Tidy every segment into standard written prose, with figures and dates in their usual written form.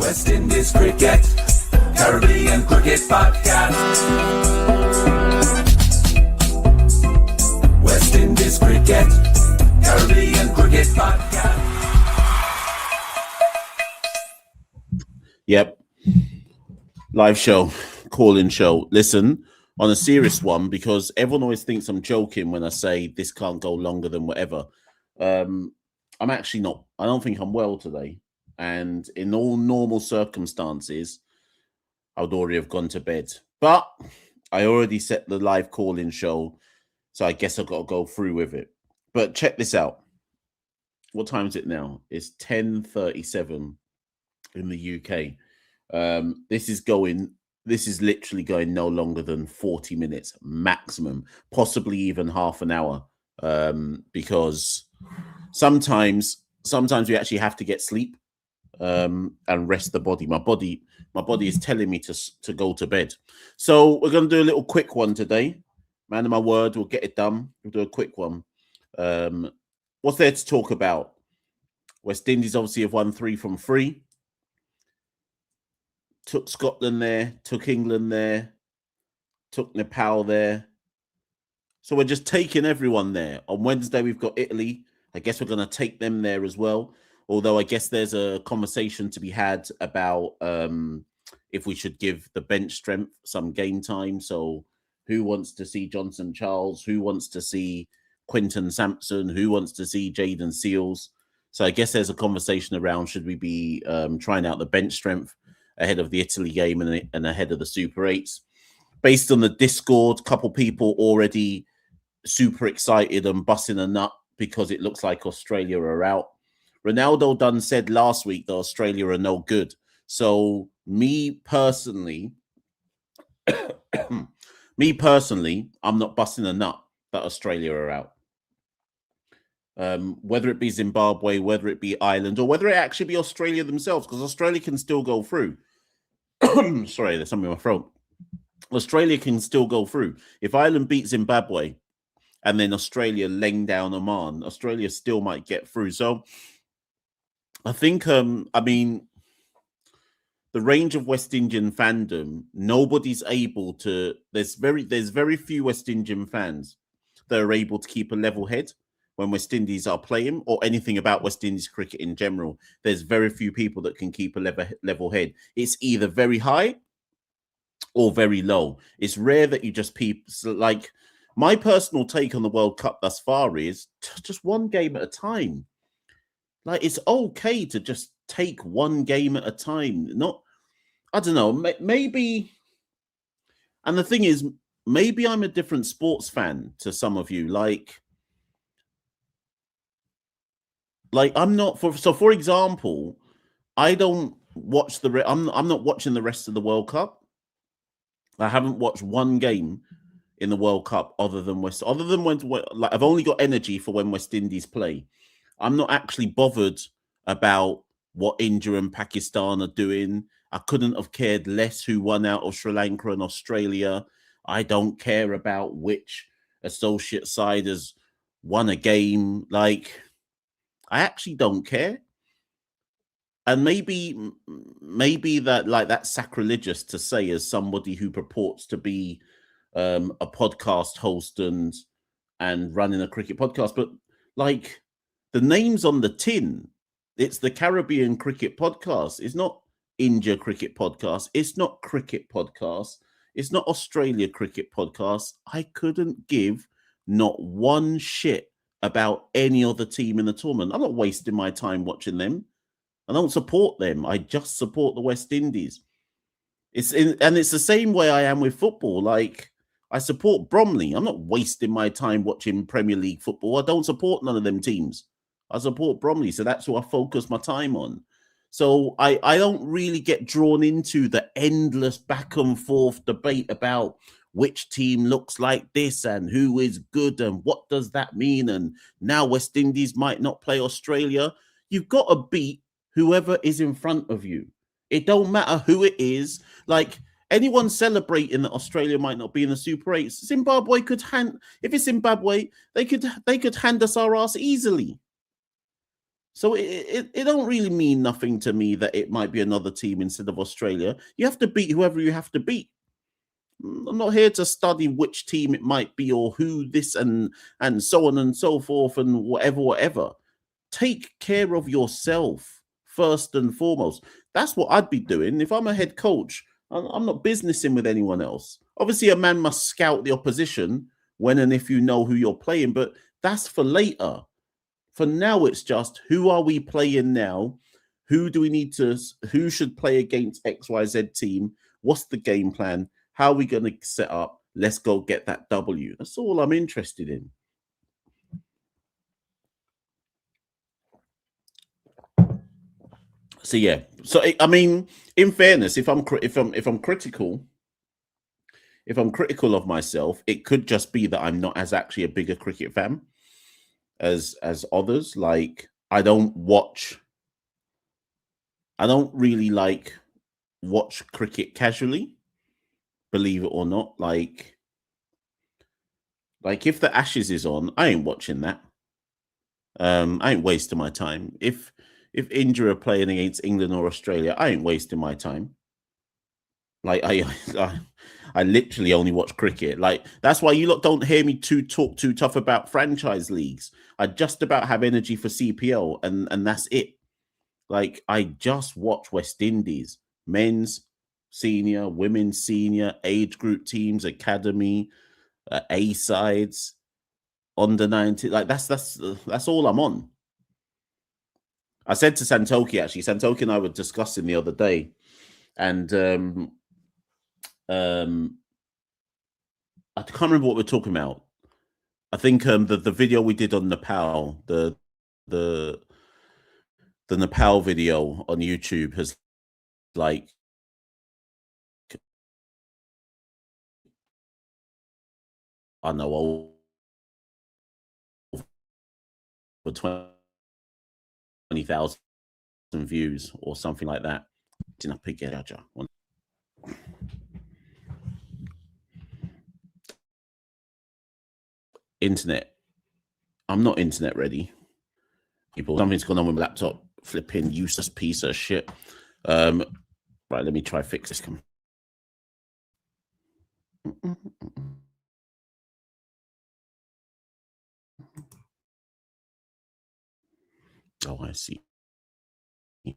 West Indies Cricket, Caribbean Cricket Podcast. West Indies Cricket, Caribbean Cricket Podcast. Yep. Live show, call-in show. Listen, on a serious one, because everyone always thinks I'm joking when I say this can't go longer than whatever. I'm actually not. I don't think I'm well today. And in all normal circumstances, I would already have gone to bed. But I already set the live call-in show, so I guess I've got to go through with it. But check this out. What time is it now? It's 10:37 in the UK. This is literally going no longer than 40 minutes maximum, possibly even half an hour. Because sometimes we actually have to get sleep and rest the body. My body is telling me to go to bed. So we're going to do a little quick one today. Man of my word, we'll get it done. We'll do a quick one. What's there to talk about? West Indies obviously have won 3 from 3. Took Scotland there, took England there, took Nepal there. So we're just taking everyone there. On Wednesday, we've got Italy. I guess we're going to take them there as well. Although I guess there's a conversation to be had about if we should give the bench strength some game time. So who wants to see Johnson Charles? Who wants to see Quinton Sampson? Who wants to see Jaden Seals? So I guess there's a conversation around should we be trying out the bench strength ahead of the Italy game and ahead of the Super 8s. Based on the Discord, a couple people already super excited and busting a nut because it looks like Australia are out. Ronaldo done said last week that Australia are no good. So me personally, I'm not busting a nut that Australia are out. Whether it be Zimbabwe, whether it be Ireland, or whether it actually be Australia themselves, because Australia can still go through. Sorry, there's something in my throat. Australia can still go through. If Ireland beat Zimbabwe and then Australia laying down Oman, Australia still might get through. So I think, the range of West Indian fandom, nobody's able to. There's very few West Indian fans that are able to keep a level head when West Indies are playing, or anything about West Indies cricket in general. There's very few people that can keep a level head. It's either very high or very low. It's rare that you just like my personal take on the World Cup thus far is just one game at a time. Like, it's okay to just take one game at a time. Not, I don't know, maybe. And the thing is, maybe I'm a different sports fan to some of you. Like I'm not for example, I don't watch I'm not watching the rest of the World Cup. I haven't watched one game in the World Cup other than when I've only got energy for when West Indies play. I'm not actually bothered about what India and Pakistan are doing. I couldn't have cared less who won out of Sri Lanka and Australia. I don't care about which associate side has won a game. Like, I actually don't care. And maybe that's sacrilegious to say as somebody who purports to be a podcast host and running a cricket podcast. But like, the name's on the tin. It's the Caribbean Cricket Podcast. It's not India Cricket Podcast. It's not Cricket Podcast. It's not Australia Cricket Podcast. I couldn't give not one shit about any other team in the tournament. I'm not wasting my time watching them. I don't support them. I just support the West Indies. And it's the same way I am with football. Like, I support Bromley. I'm not wasting my time watching Premier League football. I don't support none of them teams. I support Bromley, so that's who I focus my time on. So I don't really get drawn into the endless back and forth debate about which team looks like this and who is good and what does that mean. And now West Indies might not play Australia. You've got to beat whoever is in front of you. It don't matter who it is. Like, anyone celebrating that Australia might not be in the Super 8, Zimbabwe could if it's Zimbabwe, they could hand us our ass easily. So it don't really mean nothing to me that it might be another team instead of Australia. You have to beat whoever you have to beat. I'm not here to study which team it might be or who this and so on and so forth and whatever. Take care of yourself first and foremost. That's what I'd be doing if I'm a head coach. I'm not businessing with anyone else. Obviously, a man must scout the opposition when and if you know who you're playing, but that's for later. For now, it's just who are we playing now? Who do we need to? Who should play against XYZ team? What's the game plan? How are we going to set up? Let's go get that W. That's all I'm interested in. So yeah. So I mean, in fairness, if I'm critical, if I'm critical of myself, it could just be that I'm not as actually a bigger cricket fan as others. Like I don't really watch cricket casually, believe it or not. Like if the Ashes is on, I ain't watching that. I ain't wasting my time. If India are playing against England or Australia, I ain't wasting my time. Like I literally only watch cricket. Like that's why you lot don't hear me talk too tough about franchise leagues. I just about have energy for CPL, and that's it. Like I just watch West Indies, men's senior, women's senior, age group teams, academy, A sides, under 90. Like that's all I'm on. I said to Santoki, actually, Santoki and I were discussing the other day, and I can't remember what we're talking about. I think the video we did on Nepal, the Nepal video on YouTube has like I don't know over 20,000 views or something like that. Internet. I'm not internet ready. People, something's gone on with my laptop. Flipping useless piece of shit. Right, let me try fix this. Oh, I see. Yeah.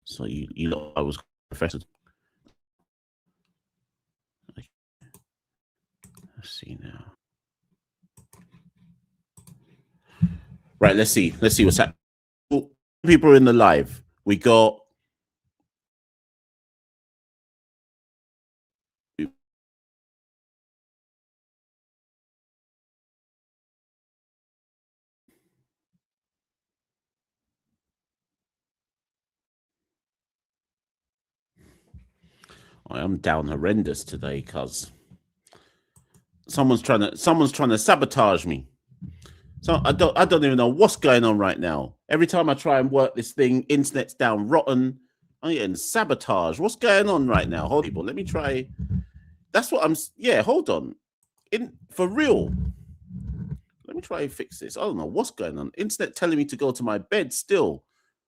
So you know, I was professor. Let's see now. Right, let's see what's happening. People are in the live. We got I am down horrendous today because someone's trying to sabotage me. So I don't even know what's going on right now. Every time I try and work this thing, internet's down rotten. I'm getting sabotage. What's going on right now? Hold on, let me try. That's what I'm. Yeah, hold on. For real. Let me try and fix this. I don't know what's going on. Internet telling me to go to my bed still.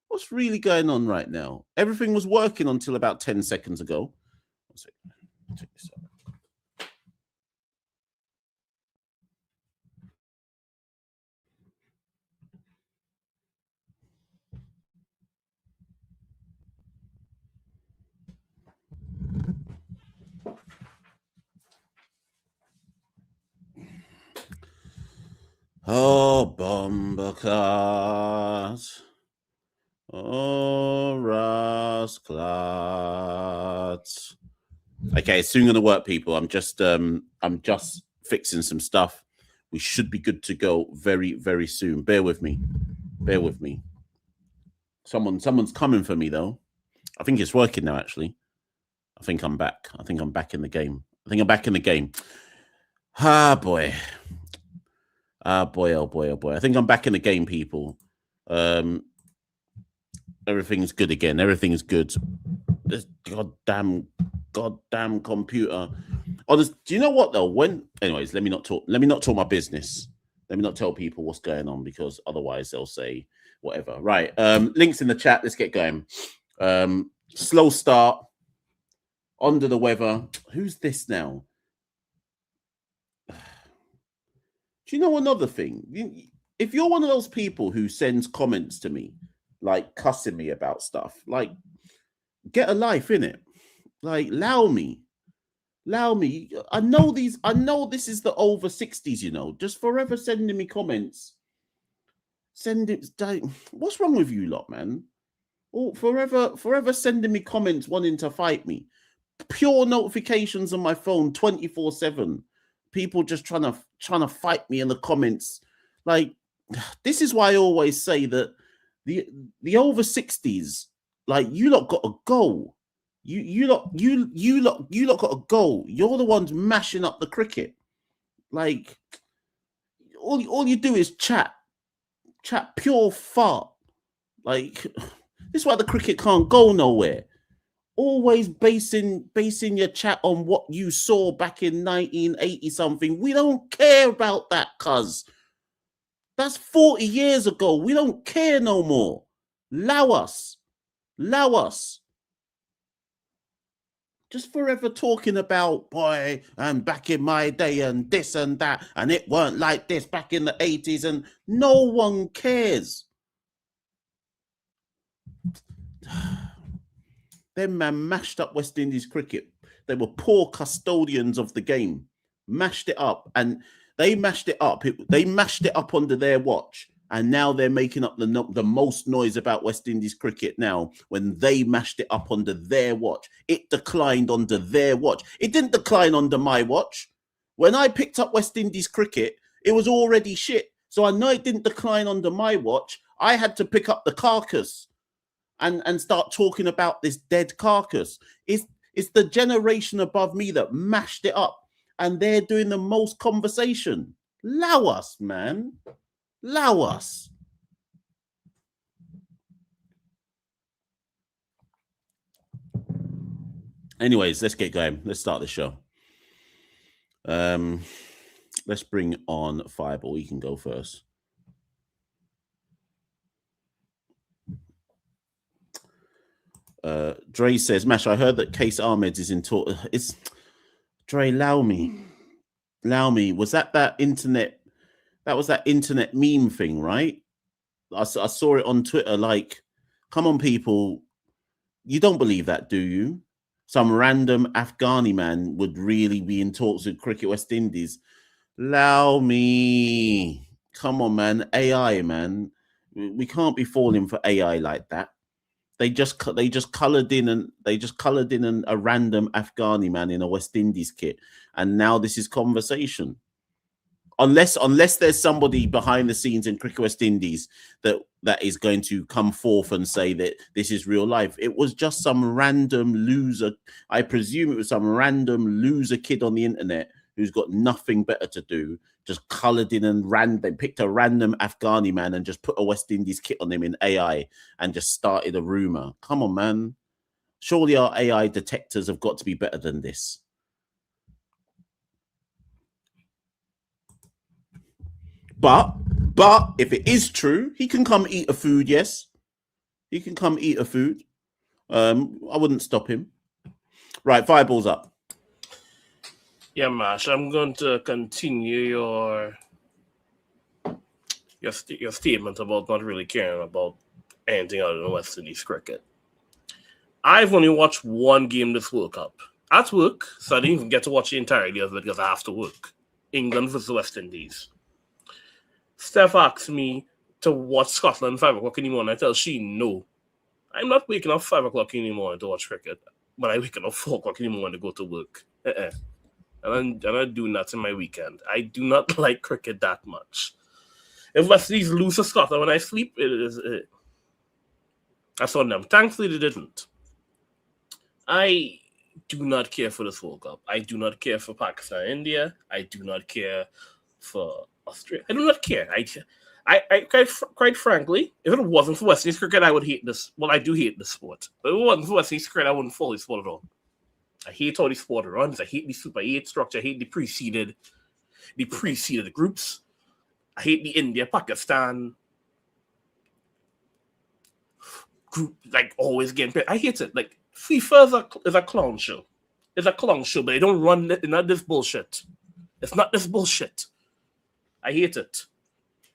What's really going on right now? Everything was working until about 10 seconds ago. Check this out. Oh, Bomberclot. Oh, Rasclat. Okay, it's soon gonna work, people. I'm just fixing some stuff. We should be good to go very, very soon. Bear with me. Bear with me. Someone's coming for me though. I think it's working now, actually. I think I'm back. I think I'm back in the game. Ah boy. Ah boy, oh boy, oh boy. I think I'm back in the game, people. Everything's good again. Everything's good. This goddamn computer. Honest, do you know what though? Anyways, let me not talk my business. Let me not tell people what's going on because otherwise they'll say whatever. Right. Links in the chat. Let's get going. Slow start. Under the weather. Who's this now? Do you know another thing? If you're one of those people who sends comments to me, like cussing me about stuff, like get a life in it. Like allow me. I know this is the over 60s, you know, just forever sending me comments. What's wrong with you lot, man? Oh, forever sending me comments wanting to fight me. Pure notifications on my phone 24/7. People just trying to fight me in the comments. Like, this is why I always say that the over 60s, like, you lot got to go. You lot got to go. You're the ones mashing up the cricket. Like, all you do is chat pure fart. Like, this is why the cricket can't go nowhere. Always basing your chat on what you saw back in 1980 something. We don't care about that, cuz. That's 40 years ago. We don't care no more. Allow us. Just forever talking about, boy, and back in my day and this and that, and it weren't like this back in the 80s, and no one cares. Them man mashed up West Indies cricket. They were poor custodians of the game. Mashed it up, and they mashed it up. They mashed it up under their watch. And now they're making up the most noise about West Indies cricket now when they mashed it up under their watch. It declined under their watch. It didn't decline under my watch. When I picked up West Indies cricket, it was already shit. So I know it didn't decline under my watch. I had to pick up the carcass and start talking about this dead carcass. It's the generation above me that mashed it up. And they're doing the most conversation. Allow us, man. Allow us. Anyways, let's get going. Let's start the show. Let's bring on Fireball. You can go first. Dre says, Mash, I heard that Case Ahmed is in talk. It's Dre, allow me. Was that internet? That was that internet meme thing, right? I saw it on Twitter. Like, come on, people. You don't believe that, do you? Some random Afghani man would really be in talks with Cricket West Indies. Allow me. Come on, man. AI, man. We can't be falling for AI like that. They just coloured in a random Afghani man in a West Indies kit, and now this is conversation. Unless there's somebody behind the scenes in Cricket West Indies that is going to come forth and say that this is real life. It was just some random loser. I presume it was some random loser kid on the internet who's got nothing better to do, just coloured in and they picked a random Afghani man and just put a West Indies kit on him in AI and just started a rumour. Come on, man. Surely our AI detectors have got to be better than this. But if it is true, he can come eat a food, yes. He can come eat a food. I wouldn't stop him. Right, Fireball's up. Yeah, Mash, I'm going to continue your statement about not really caring about anything other than West Indies cricket. I've only watched one game this World Cup at work, so I didn't even get to watch the entirety of it because I have to work. England versus West Indies. Steph asked me to watch Scotland 5 o'clock in the morning. I tell she no. I'm not waking up 5 o'clock in the morning to watch cricket, but I'm waking up 4 o'clock in the morning to go to work. And I'm not doing that in my weekend. I do not like cricket that much. If West Indies lose to Scotland when I sleep, that's on them. Thankfully, they didn't. I do not care for this World Cup. I do not care for Pakistan and India. I do not care for Australia. I do not care. quite frankly, if it wasn't for West Indies cricket, I would hate this. Well, I do hate the sport. But if it wasn't for West Indies cricket, I wouldn't follow the sport at all. I hate how the sport runs. I hate the Super 8 structure. I hate the preceded groups. I hate the India Pakistan group, like always getting paid. I hate it. Like FIFA is a clown show. It's a clown show, but they don't run it. It's not this bullshit. It's not this bullshit. I hate it.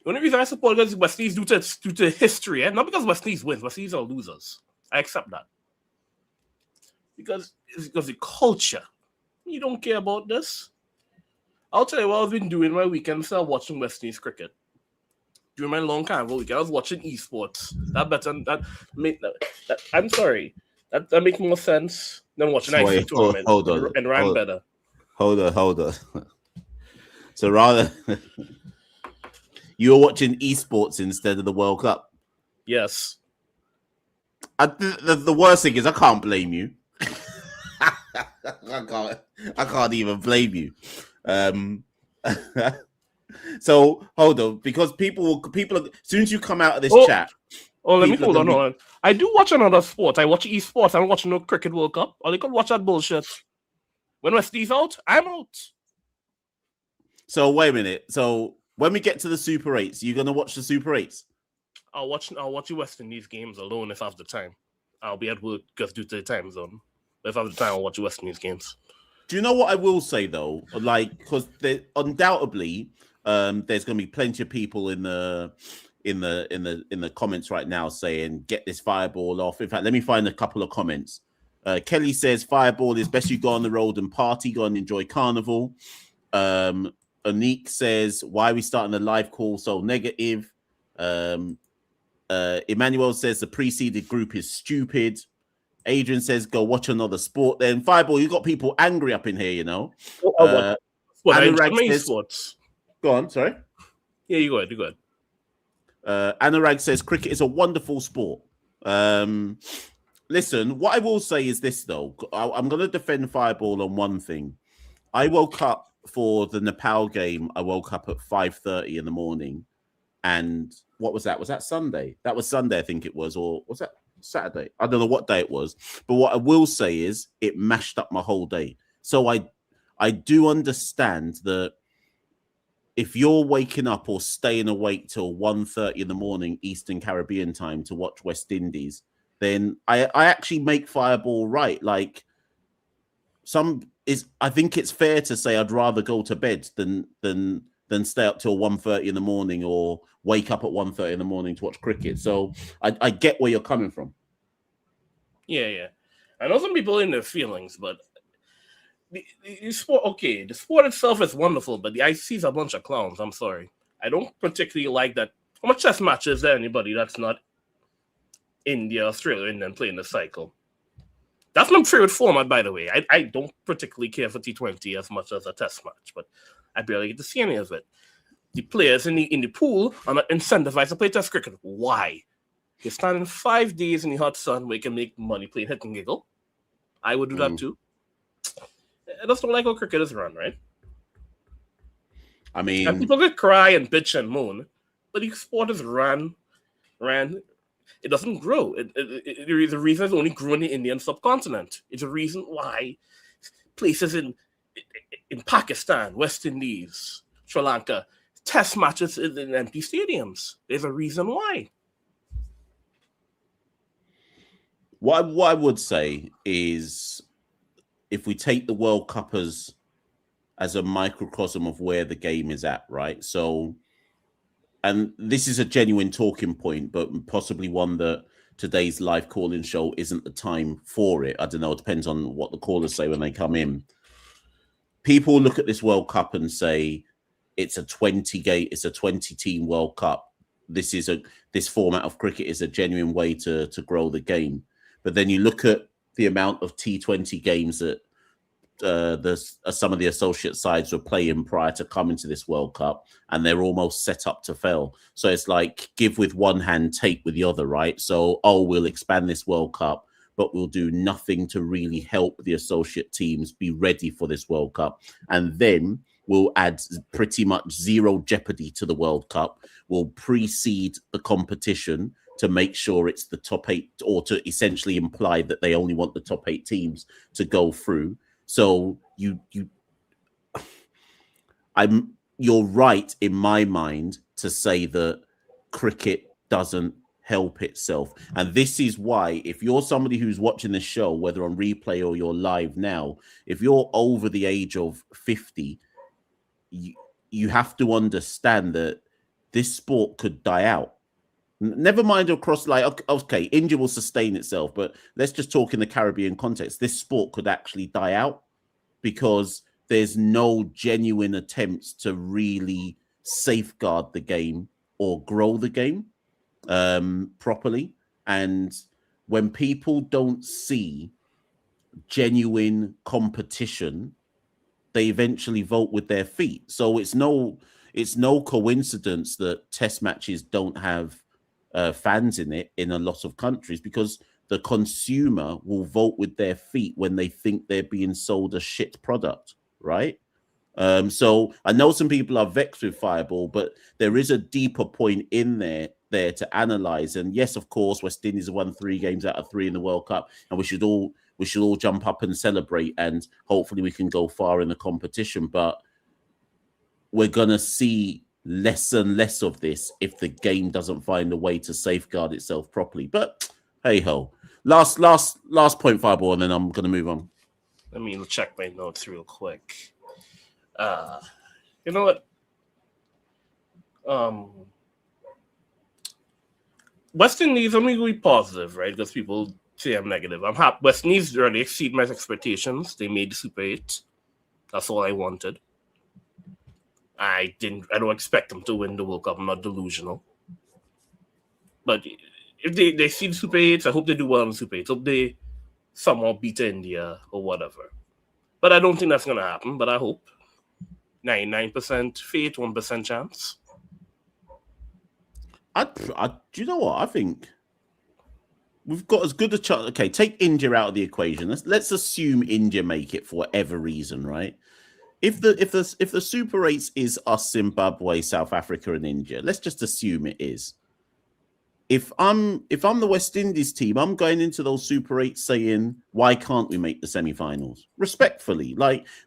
The only reason I support it is West Indies due to history, and not because West Indies wins. West Indies are losers. I accept that. Because it's because the culture. You don't care about this. I'll tell you what I've been doing my weekend instead of watching West Indies cricket. During my long carnival weekend, I was watching esports. I'm sorry. That makes more sense than watching IC tournament. Hold on. And ran better. Hold on. So rather, you were watching esports instead of the World Cup. Yes. The worst thing is I can't blame you. I can't even blame you. So hold on, because people as soon as you come out of this chat. Oh, let me hold on. I do watch another sport. I watch esports. I'm watching no cricket World Cup. Or they could watch that bullshit. When West Indies out, I'm out. So wait a minute. So when we get to the Super 8s, you gonna watch the Super 8s? I'll watch the West Indies games alone if I have the time. I'll be at work just due to the time zone. But if I have the time, I'll watch the West Indies games. Do you know what I will say though? Like, because undoubtedly, there's going to be plenty of people in the comments right now saying, "Get this fireball off." In fact, let me find a couple of comments. Kelly says, "Fireball is best you go on the road and party, go and enjoy carnival." Anik says, "Why are we starting the live call so negative?" Emmanuel says the preceded group is stupid. Adrian says, "Go watch another sport." Then Fireball, you got people angry up in here, you know. Anurag says, sports. Go on, sorry. Yeah, you go ahead. Anurag says cricket is a wonderful sport. Listen, what I will say is this though. I'm going to defend Fireball on one thing. I woke up for the Nepal game. I woke up at 5:30 in the morning, and what was that? Was that Sunday? That was Sunday, I think it was, or was that Saturday? I don't know what day it was, but what I will say is it mashed up my whole day. So I do understand that if you're waking up or staying awake till 1:30 in the morning Eastern Caribbean time to watch West Indies, then I actually make Fireball right. Like I think it's fair to say I'd rather go to bed than stay up till 1:30 in the morning or wake up at 1:30 in the morning to watch cricket. So I get where you're coming from. Yeah. I know some people in their feelings, but the sport, okay, the sport itself is wonderful, but the IC is a bunch of clowns. I'm sorry. I don't particularly like that. How much chess match is there anybody that's not India, Australia, and then playing the cycle? That's my favorite format, by the way. I don't particularly care for T20 as much as a test match, but I barely get to see any of it. The players in the pool are not incentivized to play test cricket. Why? You're standing 5 days in the hot sun where you can make money playing hit and giggle. I would do that too. I just don't like how cricket is run, right? I mean, and people could cry and bitch and moan, but the sport is ran. It doesn't grow. The reason it's only grew in the Indian subcontinent. It's a reason why places in Pakistan, West Indies, Sri Lanka, test matches in empty stadiums. There's a reason why. What I would say is, if we take the World Cup as a microcosm of where the game is at, right? So, and this is a genuine talking point, but possibly one that today's live calling show isn't the time for it. I don't know. It depends on what the callers say when they come in. People look at this World Cup and say it's a 20-team World Cup. This format of cricket is a genuine way to grow the game. But then you look at the amount of T20 games that some of the associate sides were playing prior to coming to this World Cup, and they're almost set up to fail. So it's like give with one hand, take with the other, right? So, we'll expand this World Cup, but we'll do nothing to really help the associate teams be ready for this World Cup. And then will add pretty much zero jeopardy to the World Cup, will precede the competition to make sure it's the top 8, or to essentially imply that they only want the top 8 teams to go through. So you're right in my mind to say that cricket doesn't help itself. And this is why, if you're somebody who's watching this show, whether on replay or you're live now, if you're over the age of 50, you have to understand that this sport could die out. Never mind across, like, okay, India will sustain itself, but let's just talk in the Caribbean context. This sport could actually die out because there's no genuine attempts to really safeguard the game or grow the game properly. And when people don't see genuine competition, they eventually vote with their feet. So it's no coincidence that test matches don't have fans in it in a lot of countries, because the consumer will vote with their feet when they think they're being sold a shit product, right? So I know some people are vexed with Fireball, but there is a deeper point in there to analyze. And yes, of course, West Indies have won 3 games out of 3 in the World Cup, and we should all jump up and celebrate, and hopefully we can go far in the competition. But we're gonna see less and less of this if the game doesn't find a way to safeguard itself properly. But hey ho, last point, Fireball, and then I'm gonna move on. Let me check my notes real quick. You know what? West Indies, I'm going to be positive, right? Because people say I'm negative. I'm happy. West Indies really exceed my expectations. They made the Super 8. That's all I wanted. I don't expect them to win the World Cup. I'm not delusional. But if they see the Super 8s, I hope they do well in the Super 8s. Hope they somehow beat India or whatever. But I don't think that's going to happen. But I hope. 99% fate, 1% chance. Do you know what? I think we've got as good a chance. Okay, take India out of the equation. Let's assume India make it for whatever reason, right? If the Super 8s is us, Zimbabwe, South Africa, and India, let's just assume it is. If I'm the West Indies team, I'm going into those Super 8s saying, why can't we make the semi-finals? Respectfully,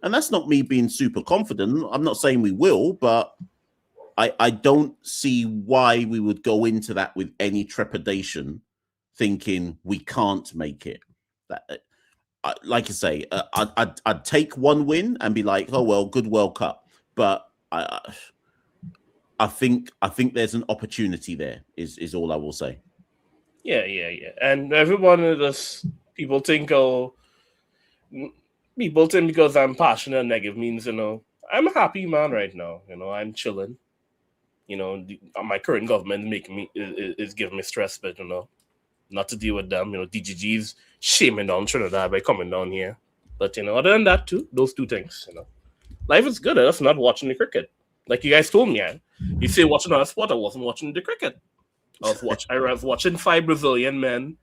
and that's not me being super confident. I'm not saying we will, but I don't see why we would go into that with any trepidation, thinking we can't make it. Like I say, I'd take one win and be like, oh well, good World Cup. But I think there's an opportunity there. Is all I will say. Yeah. And everyone of us, people think because I'm passionate and negative means, I'm a happy man right now. I'm chilling. My current government is giving me stress, but not to deal with them. DGG's shaming down Trinidad by coming down here. But other than that too, those two things. Life is good. I'm just not watching the cricket. Like you guys told me, you say watching another sport. I wasn't watching the cricket. I was watching 5 Brazilian men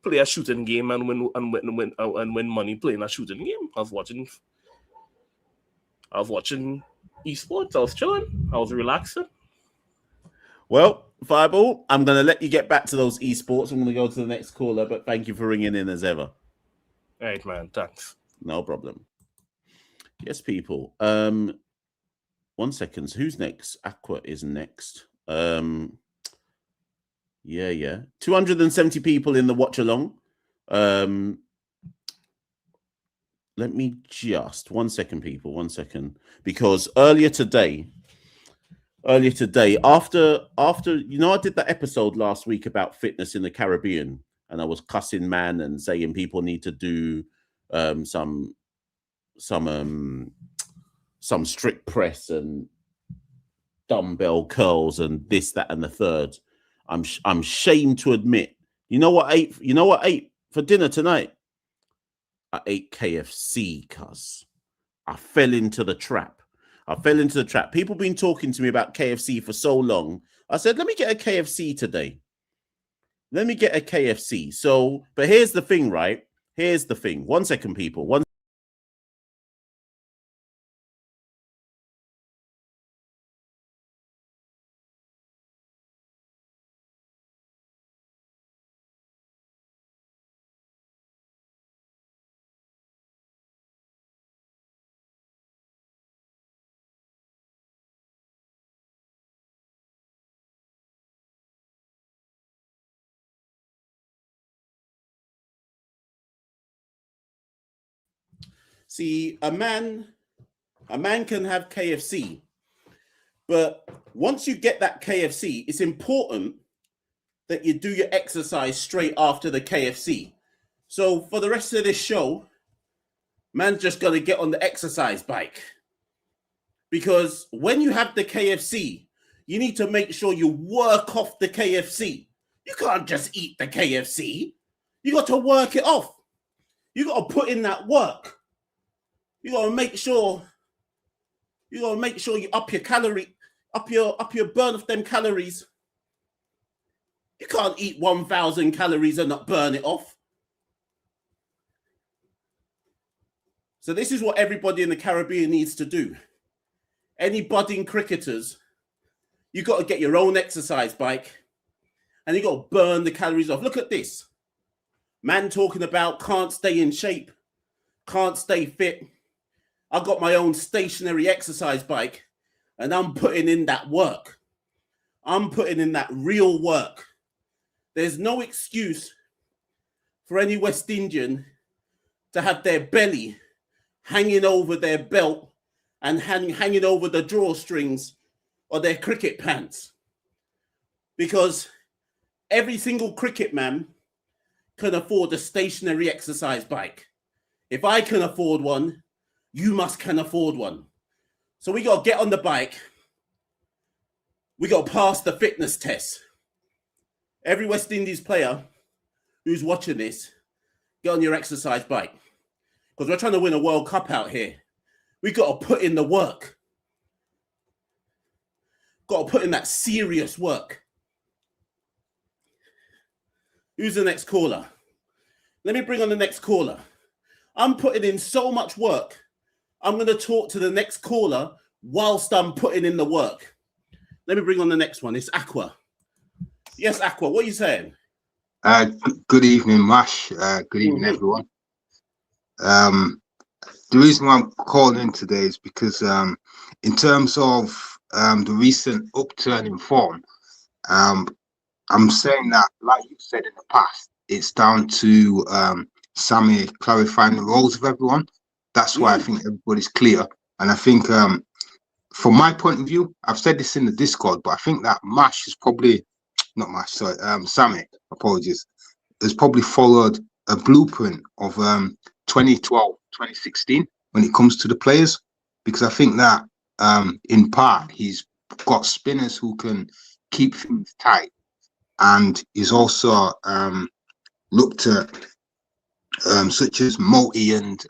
play a shooting game and win money playing a shooting game. I was watching esports. I was chilling. I was relaxing. Well, Fireball, I'm going to let you get back to those esports. I'm going to go to the next caller, but thank you for ringing in as ever. All right, man. Thanks. No problem. Yes, people. 1 second. Who's next? Aqua is next. Yeah. 270 people in the watch along. Let me just 1 second, people. 1 second, because earlier today, after I did that episode last week about fitness in the Caribbean, and I was cussing man and saying people need to do some strict press and dumbbell curls and this, that, and the third. I'm shamed to admit. You know what I ate for dinner tonight? I ate KFC, cuz I fell into the trap. People been talking to me about KFC for so long. I said, let me get a KFC today. So, but here's the thing, right? 1 second, people. See, a man can have KFC, but once you get that KFC, it's important that you do your exercise straight after the KFC. So for the rest of this show, man's just got to get on the exercise bike. Because when you have the KFC, you need to make sure you work off the KFC. You can't just eat the KFC. You got to work it off. You got to put in that work. You got to make sure you up your calorie, up your burn of them calories. You can't eat 1,000 calories and not burn it off. So this is what everybody in the Caribbean needs to do. Any budding cricketers, you got to get your own exercise bike and you got to burn the calories off. Look at this. Man talking about can't stay in shape, can't stay fit. I got my own stationary exercise bike and I'm putting in that work. I'm putting in that real work. There's no excuse for any West Indian to have their belly hanging over their belt and hanging over the drawstrings or their cricket pants. Because every single cricket man can afford a stationary exercise bike. If I can afford one, you can afford one. So we got to get on the bike. We got to pass the fitness test. Every West Indies player who's watching this, get on your exercise bike. Because we're trying to win a World Cup out here. We got to put in the work. Got to put in that serious work. Who's the next caller? Let me bring on the next caller. I'm putting in so much work. I'm going to talk to the next caller whilst I'm putting in the work. Let me bring on the next one. It's Aqua. Yes, Aqua, what are you saying? Good evening, Mash. Good evening, everyone. The reason why I'm calling in today is because in terms of the recent upturn in form, I'm saying that, like you said in the past, it's down to Sammy clarifying the roles of everyone. That's why I think everybody's clear. And I think from my point of view, I've said this in the Discord, but I think that Mash is probably... Sammy, apologies, has probably followed a blueprint of 2012, 2016 when it comes to the players, because I think that in part he's got spinners who can keep things tight, and he's also looked at such as Moti and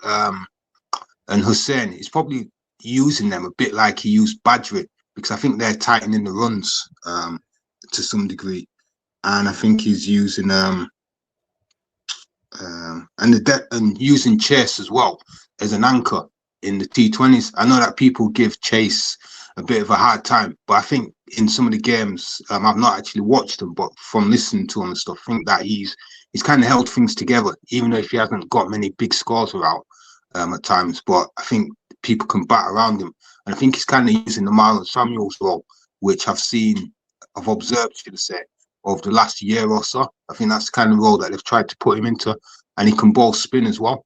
Hussein. He's probably using them a bit like he used Badri, because I think they're tightening the runs to some degree, and I think he's using and using Chase as well as an anchor in the T20s. I know that people give Chase a bit of a hard time, but I think in some of the games, I've not actually watched them, but from listening to him and stuff, I think that he's kind of held things together, even though if he hasn't got many big scores around at times. But I think people can bat around him, and I think he's kind of using the Marlon Samuels role, which I've observed, should I say, over the last year or so. I think that's the kind of role that they've tried to put him into, and he can bowl spin as well.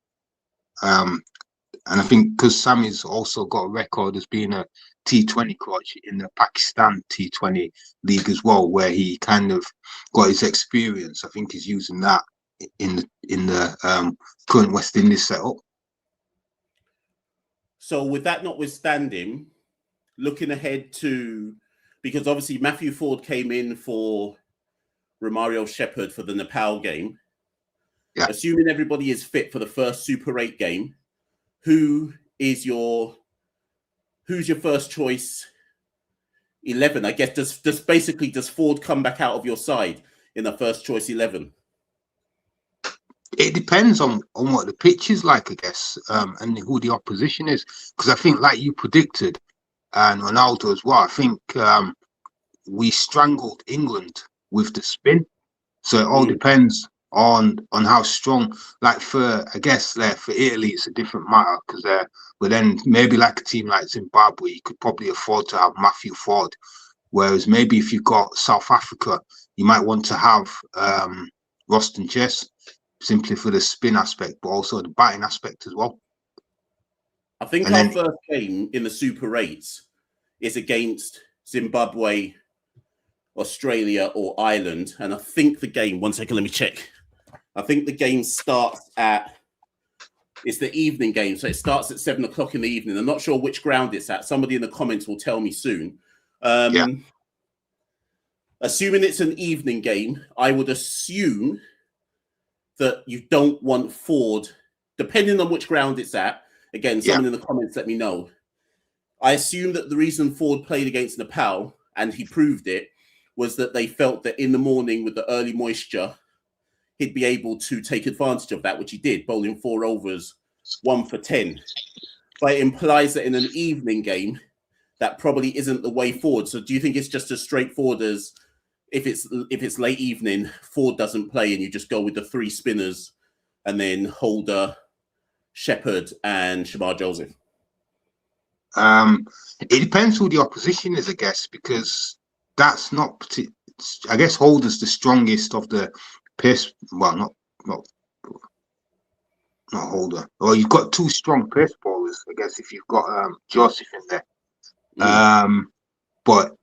And I think because Sammy's also got a record as being a T20 coach in the Pakistan T20 league as well, where he kind of got his experience. I think he's using that in the current West Indies setup. So with that notwithstanding, looking ahead to... because obviously Matthew Ford came in for Romario Shepherd for the Nepal game. Yeah. Assuming everybody is fit for the first Super 8 game, who's your first choice 11? I guess does Ford come back out of your side in the first choice 11? It depends on what the pitch is like, I guess, and who the opposition is. Because I think, like you predicted, and Ronaldo as well, I think we strangled England with the spin. So it all depends on how strong. Like for Italy, it's a different matter, because but then maybe like a team like Zimbabwe, you could probably afford to have Matthew Ford. Whereas maybe if you've got South Africa, you might want to have Roston Chase, simply for the spin aspect, but also the batting aspect as well. I think And our then- first game in the Super 8s is against Zimbabwe, Australia, or Ireland. And I think the game, one second, let me check. I think the game starts it's the evening game. So it starts at 7 o'clock in the evening. I'm not sure which ground it's at. Somebody in the comments will tell me soon. Assuming it's an evening game, I would assume that you don't want Ford, depending on which ground it's at. Again, someone in the comments let me know. I assume that the reason Ford played against Nepal, and he proved it, was that they felt that in the morning with the early moisture, he'd be able to take advantage of that, which he did, bowling 4 overs, 1 for 10. But it implies that in an evening game, that probably isn't the way forward. So do you think it's just as straightforward as if it's late evening, Ford doesn't play and you just go with the 3 spinners and then Holder, Shepherd and Shamar Joseph? It depends who the opposition is, I guess, because that's not. I guess Holder's the strongest of the pace. Well, not Holder. Well, you've got 2 strong pace bowlers, I guess, if you've got Joseph in there. But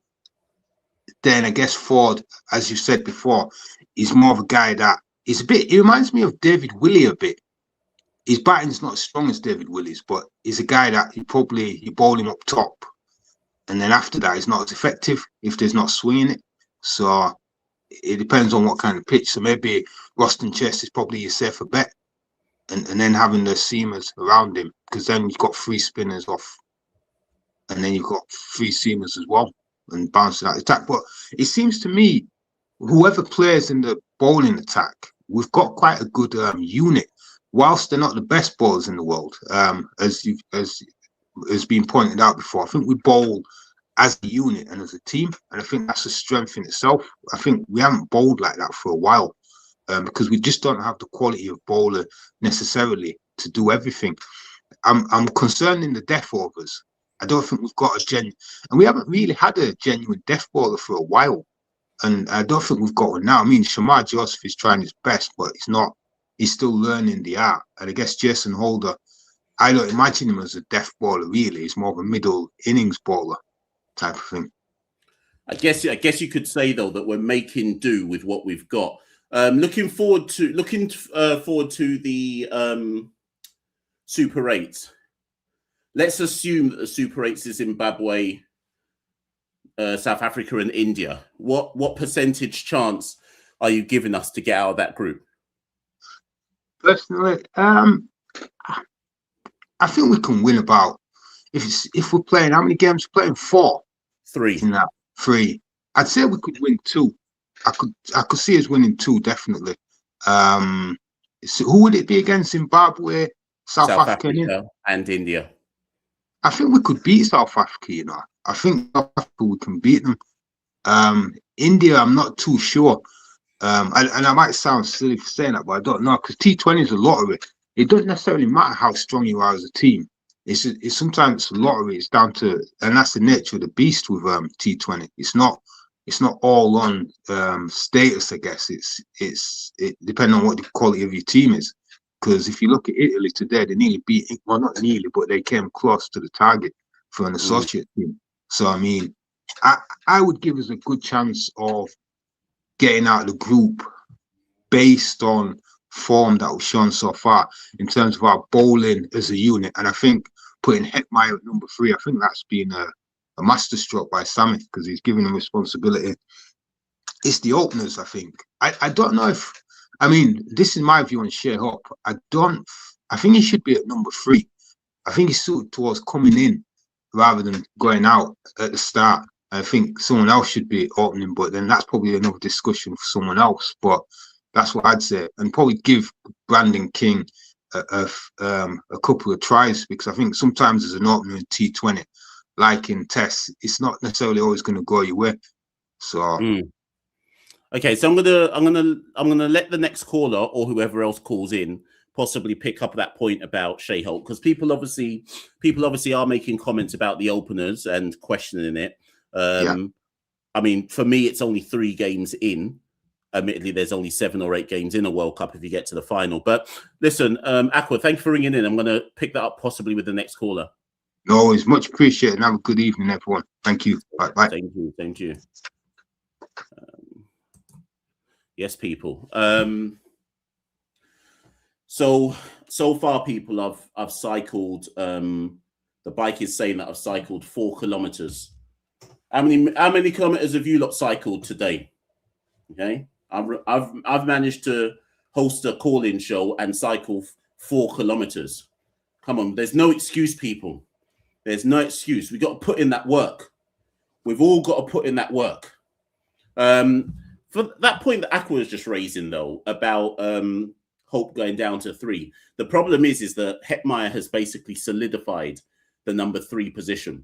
then I guess Ford, as you said before, is more of a guy that is a bit. He reminds me of David Willey a bit. His batting's not as strong as David Willey's, but he's a guy that you bowl him up top, and then after that, he's not as effective if there's not swinging it. So it depends on what kind of pitch. So maybe Roston Chest is probably your safer bet, and then having the seamers around him, because then you've got 3 spinners off, and then you've got 3 seamers as well, and bouncing out the attack. But it seems to me, whoever plays in the bowling attack, we've got quite a good unit. Whilst they're not the best bowlers in the world, as has been pointed out before, I think we bowl as a unit and as a team, and I think that's a strength in itself. I think we haven't bowled like that for a while, because we just don't have the quality of bowler necessarily to do everything. I'm concerned in the death overs. I don't think we've got and we haven't really had a genuine death bowler for a while, and I don't think we've got one now. I mean, Shamar Joseph is trying his best, but he's not. He's still learning the art. And I guess Jason Holder, I don't imagine him as a death bowler, really. He's more of a middle innings bowler type of thing. I guess you could say, though, that we're making do with what we've got. Looking forward to the Super 8s. Let's assume that the Super 8s is Zimbabwe, South Africa and India. What percentage chance are you giving us to get out of that group? Personally, I think we can win about, if we're playing, how many games we're playing? 4? 3. In that 3. I'd say we could win 2. I could see us winning 2, definitely. So who would it be against? Zimbabwe, South Africa and India. I think we could beat South Africa, you know. I think South Africa, we can beat them. India, I'm not too sure. And I might sound silly for saying that, but I don't know, because T20 is a lottery. It doesn't necessarily matter how strong you are as a team. It's sometimes it's a lottery. It's down to, and that's the nature of the beast with T20. It's not all on status, I guess. It depends on what the quality of your team is. Because if you look at Italy today, they nearly beat, well, not nearly, but they came close to the target for an associate team. So I mean, I would give us a good chance of getting out of the group based on form that was shown so far in terms of our bowling as a unit. And I think putting Hetmeyer at number 3, I think that's been a masterstroke by Sammy, because he's given him responsibility. It's the openers, I think. I don't know if, I mean, this is my view on Shea Hope. I think he should be at number 3. I think he's suited towards coming in rather than going out at the start. I think someone else should be opening, but then that's probably another discussion for someone else. But that's what I'd say, and probably give Brandon King a couple of tries, because I think sometimes as an opener in T20, like in tests, it's not necessarily always going to go your way. So, okay, so I'm gonna let the next caller or whoever else calls in possibly pick up that point about Shea Holt, because people obviously are making comments about the openers and questioning it. I mean, for me, it's only 3 games in. admittedly, there's only 7 or 8 games in a World Cup if you get to the final. But listen, Aqua, thank you for ringing in. I'm going to pick that up possibly with the next caller. No, it's much appreciated. Have a good evening, everyone. Thank you. Bye. Thank you. Yes, people. So far, people, I've cycled. The bike is saying that I've cycled 4 kilometers. How many kilometers have you lot cycled today? Okay, I've managed to host a call-in show and cycle 4 kilometers. Come on, there's no excuse, people. There's no excuse. We got to put in that work. We've all got to put in that work. For that point that Aqua was just raising, though, about Hope going down to 3, the problem is that Hetmeyer has basically solidified the number 3 position.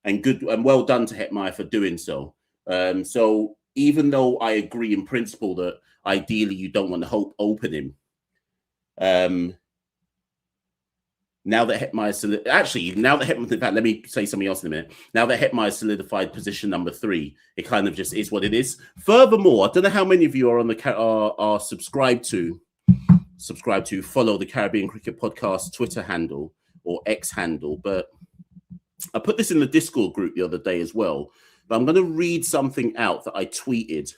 And good and well done to Hetmeyer for doing so. So even though I agree in principle that ideally you don't want to Hope open him, now that Hetmeyer in fact, let me say something else in a minute. Now that Hetmeyer solidified position number 3, it kind of just is what it is. Furthermore, I don't know how many of you are on the are subscribed to follow the Caribbean Cricket Podcast Twitter handle or X handle, but I put this in the Discord group the other day as well. But I'm going to read something out that I tweeted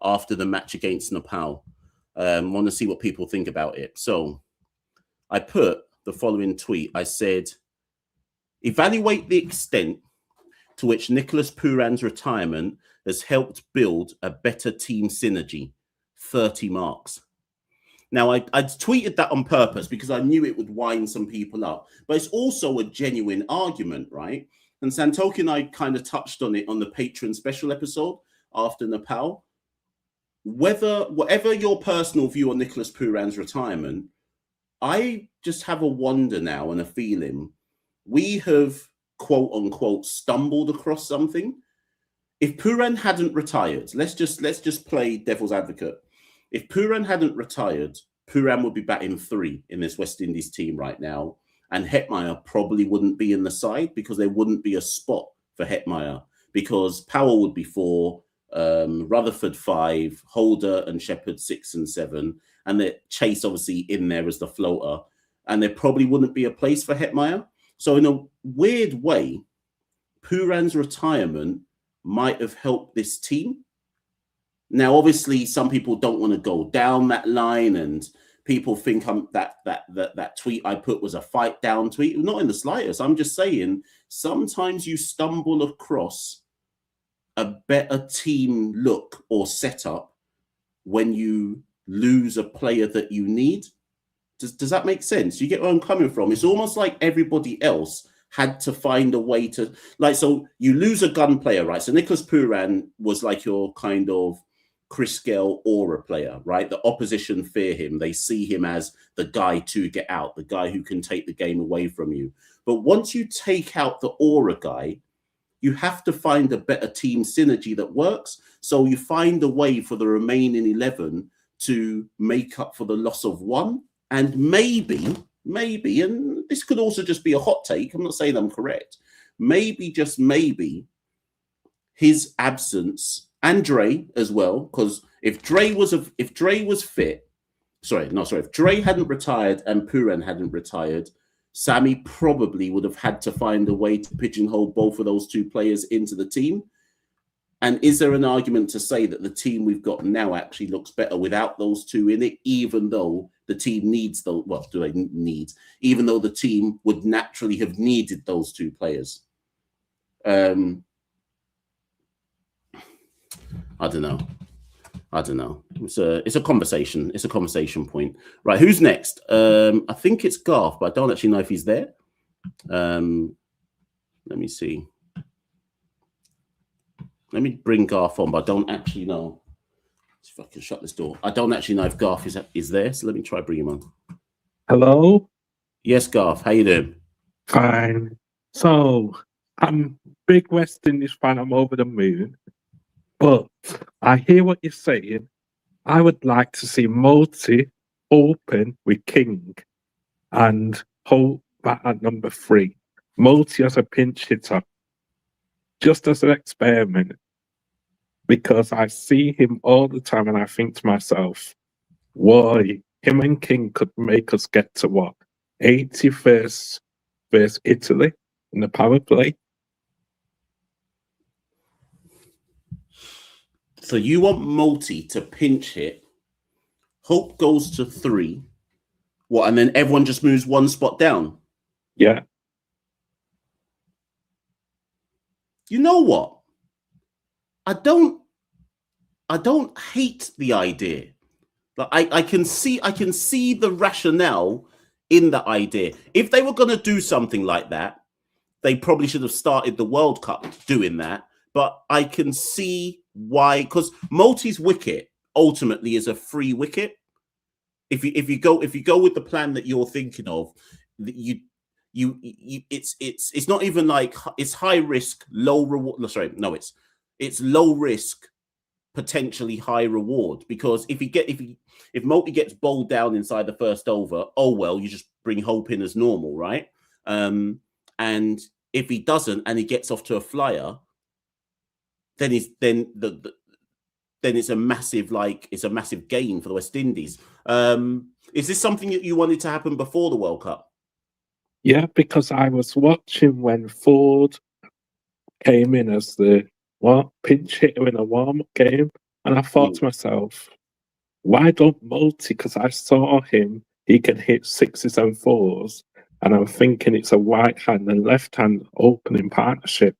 after the match against Nepal. I want to see what people think about it. So I put the following tweet. I said, evaluate the extent to which Nicholas Pooran's retirement has helped build a better team synergy. 30 marks. Now, I tweeted that on purpose because I knew it would wind some people up, but it's also a genuine argument, right? And Santoki and I kind of touched on it on the Patreon special episode after Nepal. Whatever your personal view on Nicholas Pooran's retirement, I just have a wonder now and a feeling we have, quote unquote, stumbled across something. If Pooran hadn't retired, let's just play devil's advocate. If Pooran hadn't retired, Pooran would be batting 3 in this West Indies team right now, and Hetmeyer probably wouldn't be in the side because there wouldn't be a spot for Hetmeyer because Powell would be 4, Rutherford 5, Holder and Shepherd 6 and 7, and the Chase obviously in there as the floater, and there probably wouldn't be a place for Hetmeyer. So in a weird way, Pooran's retirement might have helped this team. Now, obviously, some people don't want to go down that line, and people think that tweet I put was a fight down tweet. Not in the slightest. I'm just saying sometimes you stumble across a better team look or setup when you lose a player that you need. Does that make sense? You get where I'm coming from? It's almost like everybody else had to find a way to, like, so you lose a gun player, right? So Nicholas Pooran was like your kind of Chris Gale aura player, right? The opposition fear him. They see him as the guy to get out, the guy who can take the game away from you. But once you take out the aura guy, you have to find a better team synergy that works. So you find a way for the remaining 11 to make up for the loss of 1. And maybe, and this could also just be a hot take, I'm not saying I'm correct, maybe, just maybe, his absence, and Dre as well, because if Dre hadn't retired and Pooran hadn't retired, Sammy probably would have had to find a way to pigeonhole both of those 2 players into the team. And is there an argument to say that the team we've got now actually looks better without those 2 in it, even though the team needs those? Well, do they need? Even though the team would naturally have needed those 2 players. I don't know. It's a conversation. It's a conversation point. Right, who's next? I think it's Garth, but I don't actually know if he's there. Let me see. Let me bring Garth on, but I don't actually know. Let's see if I can shut this door. I don't actually know if Garth is there, so let me try bring him on. Hello? Yes, Garth. How you doing? Fine. So, I'm big West Indies fan. I'm over the moon. But I hear what you're saying. I would like to see Multi open with King and Hope back at number 3. Multi as a pinch hitter. Just as an experiment. because I see him all the time and I think to myself, why him and King could make us get to what? 81st versus Italy in the power play. So you want Multi to pinch hit, Hope goes to 3, what, and then everyone just moves one spot down? Yeah. You know what? I don't hate the idea. Like I can see the rationale in the idea. If they were going to do something like that, they probably should have started the World Cup doing that. But I can see why, because Multi's wicket ultimately is a free wicket. If you go with the plan that you're thinking of, it's not even like it's high risk, low reward. Sorry, no, it's low risk, potentially high reward, because if Multi gets bowled down inside the first over, oh well, you just bring Hope in as normal, right? And if he doesn't and he gets off to a flyer, then it's a massive gain for the West Indies. Is this something that you wanted to happen before the World Cup? Yeah, because I was watching when Ford came in as the pinch hitter in a warm-up game, and I thought to myself, why don't Multi? Because I saw him, he can hit 6s and 4s, and I'm thinking it's a right hand and left hand opening partnership.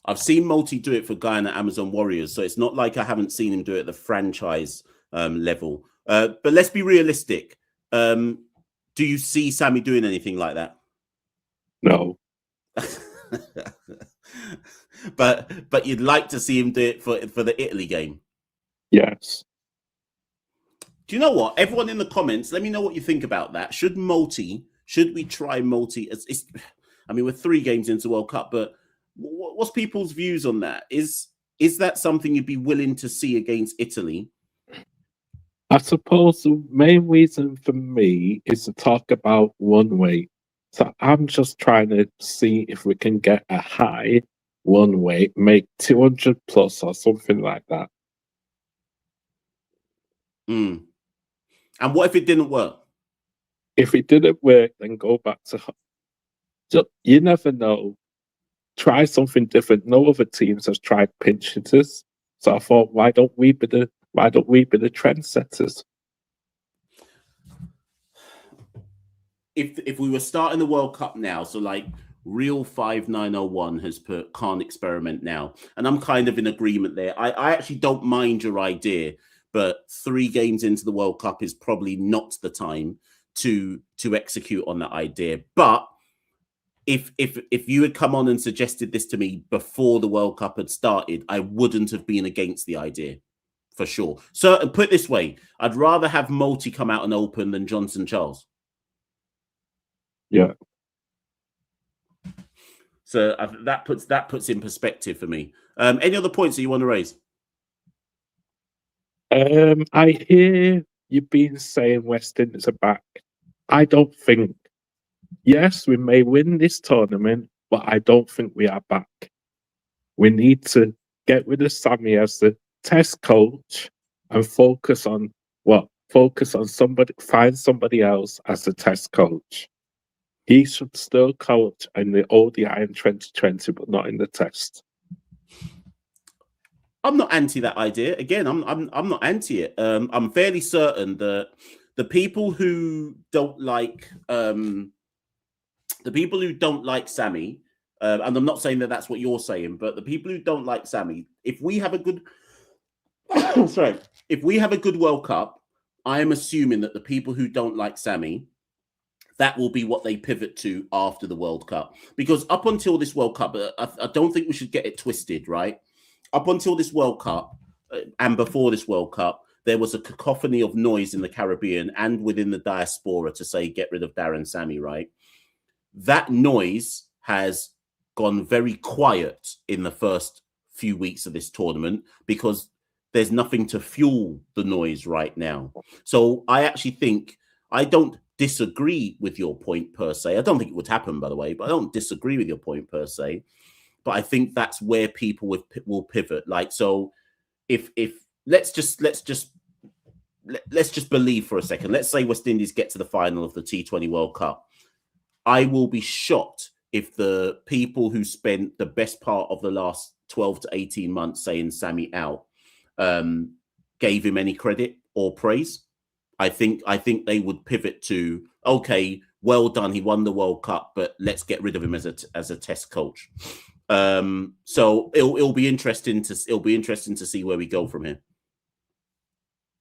I've seen Multi do it for Guyana Amazon Warriors, so it's not like I haven't seen him do it at the franchise level. But let's be realistic. Do you see Sammy doing anything like that? No. but you'd like to see him do it for the Italy game? Yes. Do you know what? Everyone in the comments, let me know what you think about that. Should we try Multi? I mean, we're 3 games into World Cup, but what's people's views on that? Is that something you'd be willing to see against Italy? I suppose the main reason for me is to talk about one way. So I'm just trying to see if we can get a high one way, make 200 plus or something like that. And what if it didn't work? If it didn't work, then go back to... You never know. Try something different. No other teams has tried pinch hitters. So I thought, why don't we be the trendsetters? If we were starting the World Cup now, so like Real 5901 has put can't experiment now, and I'm kind of in agreement there. I actually don't mind your idea, but 3 games into the World Cup is probably not the time to execute on that idea. But if you had come on and suggested this to me before the World Cup had started, I wouldn't have been against the idea, for sure. So put it this way, I'd rather have Multi come out and open than Johnson Charles. Yeah. So that puts in perspective for me. Any other points that you want to raise? I hear you've been saying West Indies are back. I don't think. Yes, we may win this tournament, but I don't think we are back. We need to get rid of Sammy as the test coach and focus on somebody, find somebody else as the test coach. He should still coach in the ODI in 2020, but not in the test. I'm not anti that idea. Again, I'm not anti it. I'm fairly certain that the people who don't like Sammy, and I'm not saying that that's what you're saying, but the people who don't like Sammy, if we have a good World Cup, I am assuming that the people who don't like Sammy, that will be what they pivot to after the World Cup. Because up until this World Cup, I don't think we should get it twisted, right? Up until this World Cup and before this World Cup, there was a cacophony of noise in the Caribbean and within the diaspora to say, get rid of Darren Sammy, right? That noise has gone very quiet in the first few weeks of this tournament because there's nothing to fuel the noise right now. So I actually think, I don't disagree with your point per se. I don't think it would happen, by the way, but I don't disagree with your point per se. but I think that's where people will pivot. Like, so if let's just believe for a second. Let's say West Indies get to the final of the T20 World Cup. I will be shocked if the people who spent the best part of the last 12 to 18 months saying Sammy out gave him any credit or praise. I think they would pivot to, okay, well done, he won the World Cup, but let's get rid of him as a test coach. So it'll be interesting to see where we go from here.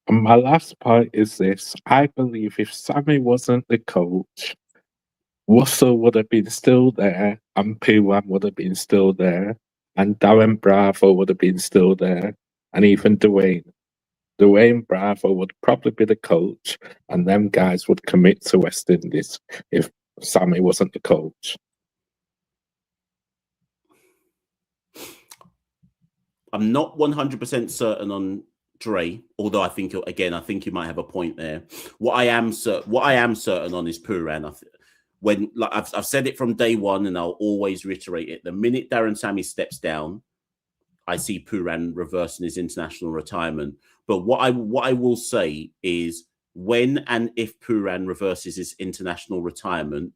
And my last point is this: I believe if Sammy wasn't the coach, Russell would have been still there, and Pooran would have been still there, and Darren Bravo would have been still there, and even Dwayne Bravo would probably be the coach, and them guys would commit to West Indies if Sammy wasn't the coach. I'm not 100% certain on Dre, although I think you might have a point there. What I am certain on is Pooran. I've said it from day one, and I'll always reiterate it. The minute Darren Sammy steps down, I see Pooran reversing his international retirement. But what I will say is, when and if Pooran reverses his international retirement,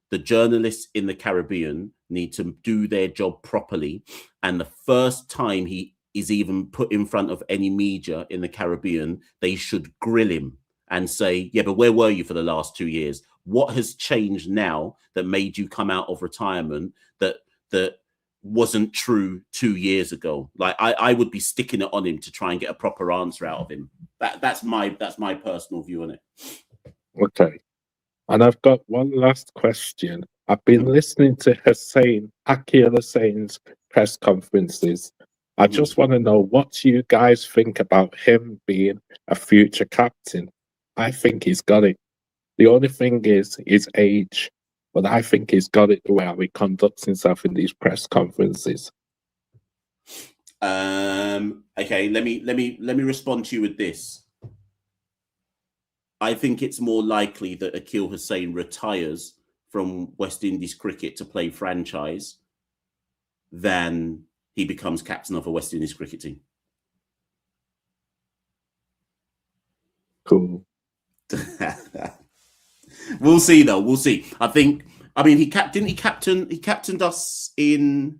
the journalists in the Caribbean need to do their job properly. And the first time he is even put in front of any media in the Caribbean, they should grill him and say, yeah, but where were you for the last 2 years? What has changed now that made you come out of retirement that wasn't true 2 years ago? Like, I would be sticking it on him to try and get a proper answer out of him. That's my personal view on it. Okay. And I've got one last question. I've been listening to Akil Hussain's press conferences. I just want to know, what do you guys think about him being a future captain? I think he's got it. The only thing is his age, but I think he's got it the way how he conducts himself in these press conferences. Okay, let me respond to you with this. I think it's more likely that Akil Hussain retires from West Indies cricket to play franchise than he becomes captain of a West Indies cricket team. Cool. We'll see, though. We'll see. He captained us in.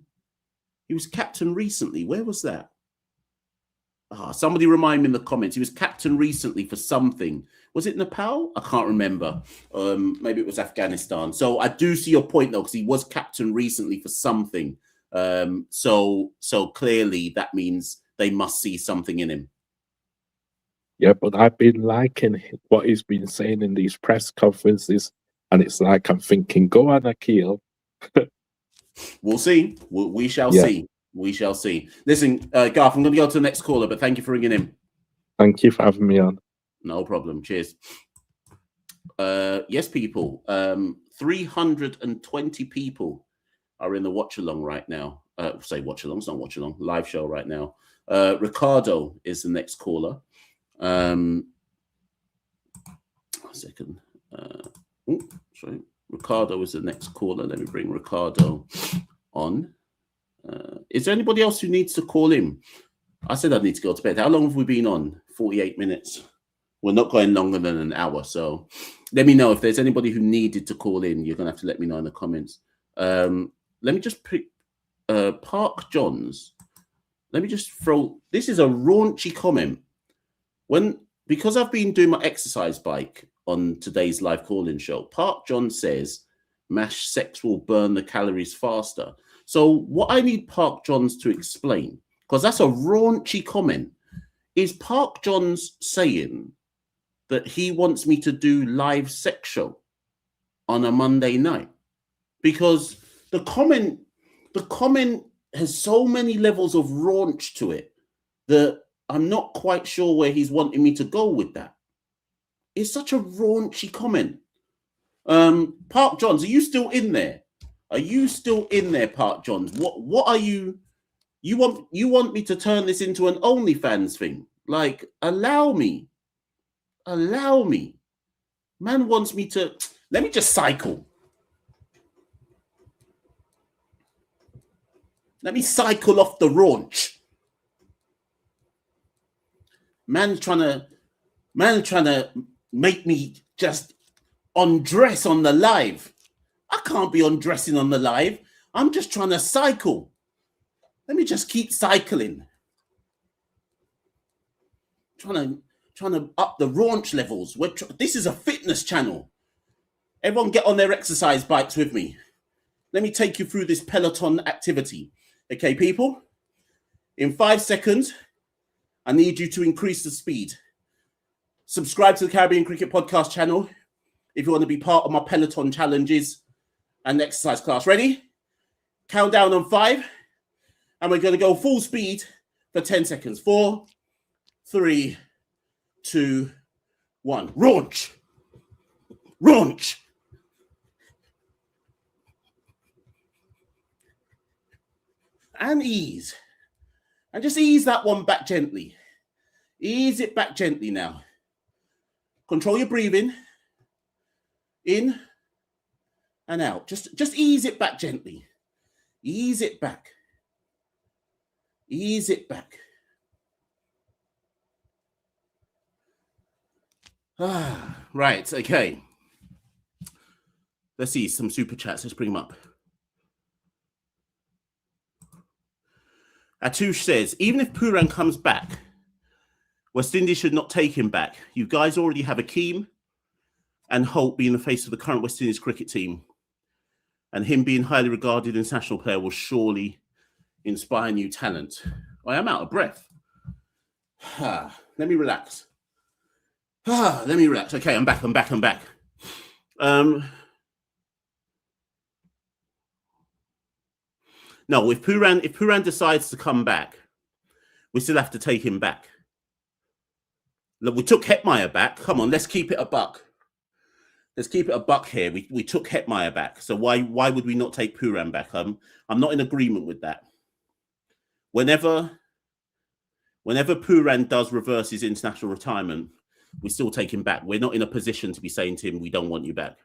He was captain recently. Where was that? Somebody remind me in the comments. He was captain recently for something. Was it Nepal? I can't remember. Maybe it was Afghanistan. So I do see your point, though, because he was captain recently for something. So clearly that means they must see something in him. Yeah, but I've been liking what he's been saying in these press conferences, and it's like I'm thinking, go on, Akil. We'll see. We shall see. We shall see. Listen, Garth, I'm going to go to the next caller, but thank you for ringing in. Thank you for having me on. No problem. Cheers. Yes, people. 320 people are in the watch along right now. Say watch along. It's not watch along. Live show right now. Ricardo is the next caller. A second. Sorry. Ricardo is the next caller. Let me bring Ricardo on. Is there anybody else who needs to call in? I said I need to go to bed. How long have we been on? 48 minutes. We're not going longer than an hour. So let me know if there's anybody who needed to call in. You're going to have to let me know in the comments. Let me just pick Park Johns. Let me just throw. This is a raunchy comment. Because I've been doing my exercise bike on today's live call-in show, Park John says, MASH sex will burn the calories faster. So what I need Park Johns to explain, because that's a raunchy comment, is Park Johns saying that he wants me to do live sex show on a Monday night? Because the comment has so many levels of raunch to it that I'm not quite sure where he's wanting me to go with that. It's such a raunchy comment. Park Johns, are you still in there? Are you still in there, Park Johns? What are you? You want me to turn this into an OnlyFans thing? Like, allow me. Man wants me to. Let me just cycle. Let me cycle off the raunch. Man's trying to make me just undress on the live. I can't be undressing on the live. I'm just trying to cycle. Let me just keep cycling. Trying to up the raunch levels. This is a fitness channel. Everyone get on their exercise bikes with me. Let me take you through this Peloton activity. Okay, people? In 5 seconds, I need you to increase the speed. Subscribe to the Caribbean Cricket Podcast channel if you want to be part of my Peloton challenges and exercise class. Ready? Countdown on 5. And we're going to go full speed for 10 seconds. 4, 3, 2, 1. Raunch. Raunch. And ease. And just ease that one back gently. Ease it back gently now. Control your breathing. In and out. Just ease it back gently. Ease it back. Ease it back. Right, okay. Let's see some super chats. Let's bring them up. Atush says, even if Pooran comes back, West Indies should not take him back. You guys already have Akeem and Holt being the face of the current West Indies cricket team. And him being highly regarded international player will surely inspire new talent. I am out of breath. Let me relax. Let me relax. Okay, I'm back. No, if Pooran decides to come back, we still have to take him back. Look, we took Hetmeyer back. Come on, let's keep it a buck. Let's keep it a buck here. We took Hetmeyer back. So why would we not take Pooran back? I'm not in agreement with that. Whenever Pooran does reverse his international retirement, we still take him back. We're not in a position to be saying to him, we don't want you back.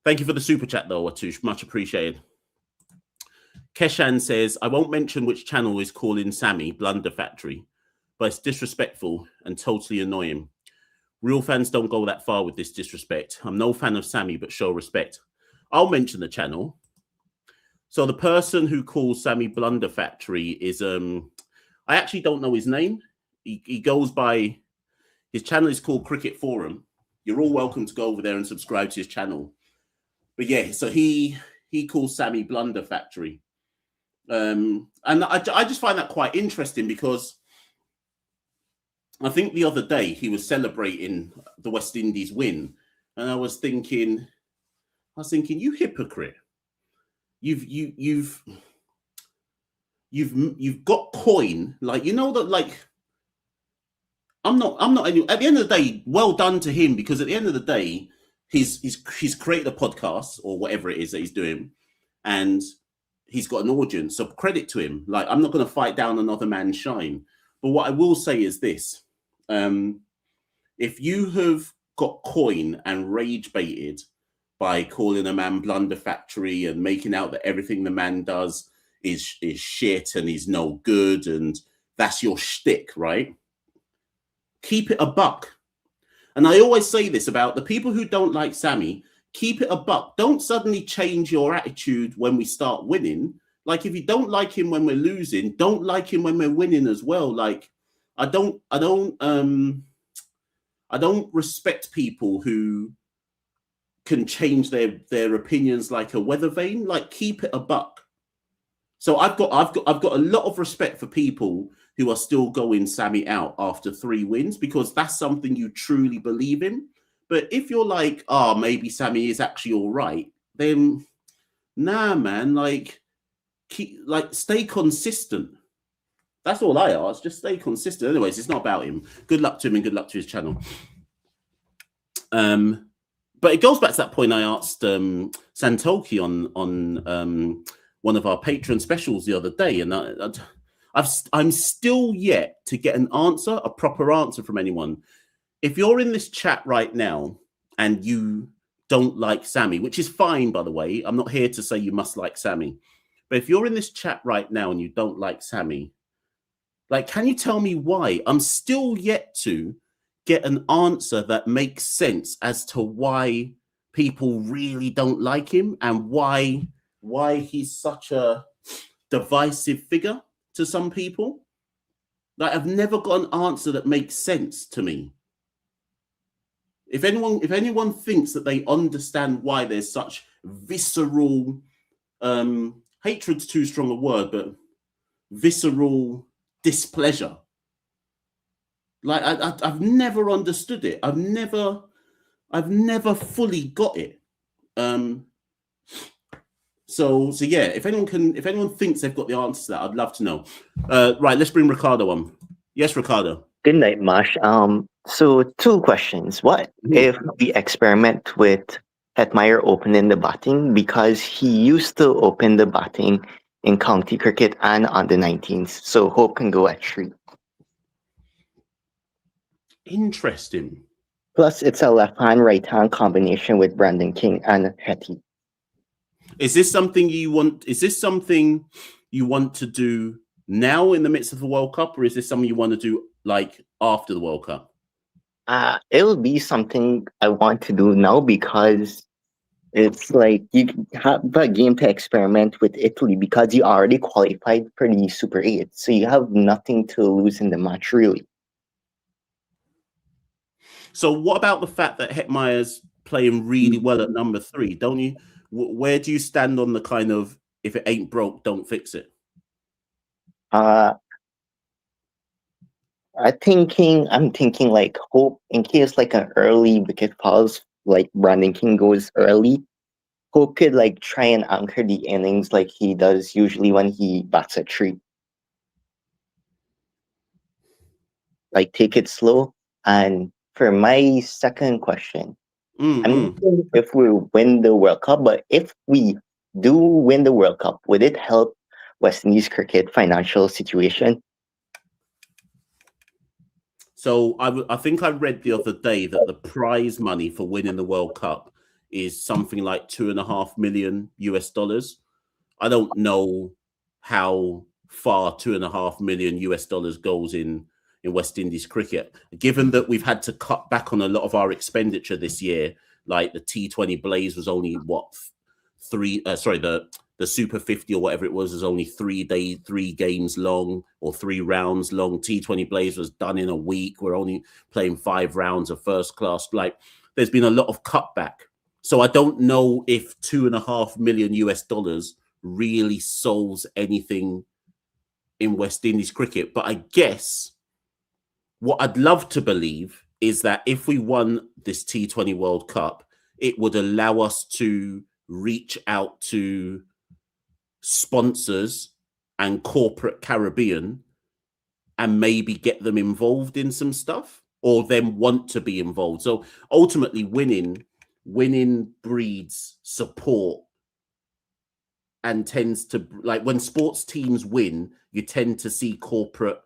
Thank you for the super chat, though, Atush. Much appreciated. Keshan says, I won't mention which channel is calling Sammy Blunder Factory, but it's disrespectful and totally annoying. Real fans don't go that far with this disrespect. I'm no fan of Sammy, but show respect. I'll mention the channel. So the person who calls Sammy Blunder Factory is, I actually don't know his name. He goes by, his channel is called Cricket Forum. You're all welcome to go over there and subscribe to his channel. But yeah, so he calls Sammy Blunder Factory. And I just find that quite interesting because I think the other day he was celebrating the West Indies win, and I was thinking, you hypocrite! You've got coin, like, you know that, like, I'm not at the end of the day, well done to him, because at the end of the day, he's created a podcast or whatever it is that he's doing, and he's got an audience, so credit to him. Like, I'm not going to fight down another man's shine. But what I will say is this. If you have got coin and rage baited by calling a man Blunder Factory and making out that everything the man does is shit and he's no good and that's your shtick, right? Keep it a buck. And I always say this about the people who don't like Sammy. Keep it a buck. Don't suddenly change your attitude when we start winning. Like, if you don't like him when we're losing, don't like him when we're winning as well. Like, I don't respect people who can change their opinions like a weather vane. Like, keep it a buck. So I've got a lot of respect for people who are still going Sammy out after 3 wins, because that's something you truly believe in. But if you're like, oh, maybe Sammy is actually all right, then nah, man, stay consistent. That's all I ask. Just stay consistent. Anyways, it's not about him. Good luck to him and good luck to his channel. But it goes back to that point I asked Santoki on one of our Patreon specials the other day, and I'm still yet to get an answer, a proper answer from anyone. If you're in this chat right now and you don't like Sammy, which is fine, by the way, I'm not here to say you must like Sammy, But if you're in this chat right now and you don't like Sammy, like, can you tell me why? I'm still yet to get an answer that makes sense as to why people really don't like him and why he's such a divisive figure to some people. Like, I've never got an answer that makes sense to me. If anyone thinks that they understand why there's such visceral, hatred's too strong a word, but visceral displeasure. Like, I've never understood it. I've never fully got it. So yeah, if anyone thinks they've got the answer to that, I'd love to know. Right, let's bring Ricardo on. Yes, Ricardo. Good night, Mash. So two questions. What if we experiment with Hetmeyer opening the batting, because he used to open the batting in county cricket and on the 19th, so Hope can go at 3. Interesting. Plus, it's a left-hand, right-hand combination with Brandon King and Hetty. Is this something you want? Is this something you want to do now in the midst of the World Cup, or is this something you want to do like after the World Cup? It'll be something I want to do now, because it's like you have a game to experiment with Italy, because you already qualified for the Super 8. So you have nothing to lose in the match, really. So what about the fact that Hetmeyer's playing really well at number 3? Don't you? Where do you stand on the kind of, if it ain't broke, don't fix it? I'm thinking like Hope, in case like an early wicket falls, like Brandon King goes early, Hope could like try and anchor the innings like he does usually when he bats at 3. Like, take it slow. And for my second question, I'm not sure if we win the World Cup, but if we do win the World Cup, would it help West Indies cricket financial situation? So I think I read the other day that the prize money for winning the World Cup is something like $2.5 million US. I don't know how far $2.5 million US goes in West Indies cricket. Given that we've had to cut back on a lot of our expenditure this year, like the T20 Blaze was only what the Super 50 or whatever it was only 3 games long, or 3 rounds long. T20 Blaze was done in a week. We're only playing 5 rounds of first class. Like, there's been a lot of cutback. So I don't know if $2.5 million US really solves anything in West Indies cricket. But I guess what I'd love to believe is that if we won this T20 World Cup, it would allow us to reach out to sponsors and corporate Caribbean and maybe get them involved in some stuff, or them want to be involved. So ultimately winning breeds support, and tends to, like, when sports teams win, you tend to see corporate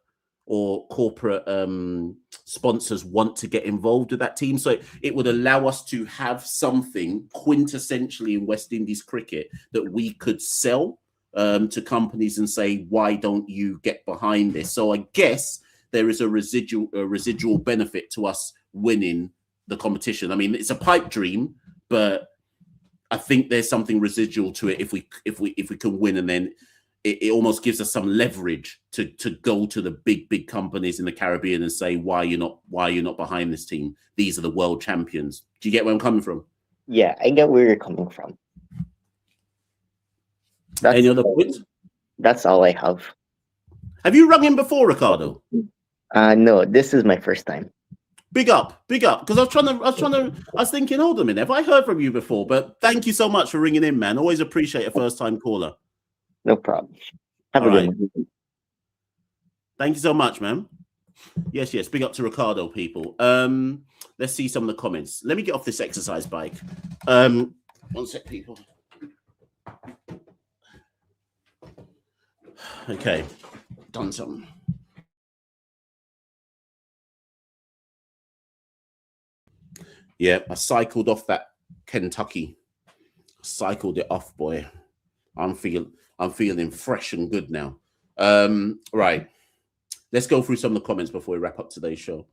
sponsors want to get involved with that team. So it would allow us to have something quintessentially in West Indies cricket that we could sell to companies and say, why don't you get behind this? So I guess there is a residual benefit to us winning the competition. I mean, it's a pipe dream, but I think there's something residual to it if we can win, and then it almost gives us some leverage to go to the big companies in the Caribbean and say, why are you not behind this team? These are the world champions. Do you get where I'm coming from? Yeah, I get where you're coming from. Any other points? That's all I have. Have you rung in before, Ricardo? No, this is my first time. Big up, because I was thinking, hold a minute, have I heard from you before? But thank you so much for ringing in, man. Always appreciate a first-time caller. No problem. Have a good one. Thank you so much, man. Yes, big up to Ricardo, people. Let's see some of the comments. Let me get off this exercise bike. 1 sec, people. Okay, done something. Yeah, I cycled off that Kentucky. Cycled it off, boy. I'm feeling fresh and good now. Right. Let's go through some of the comments before we wrap up today's show.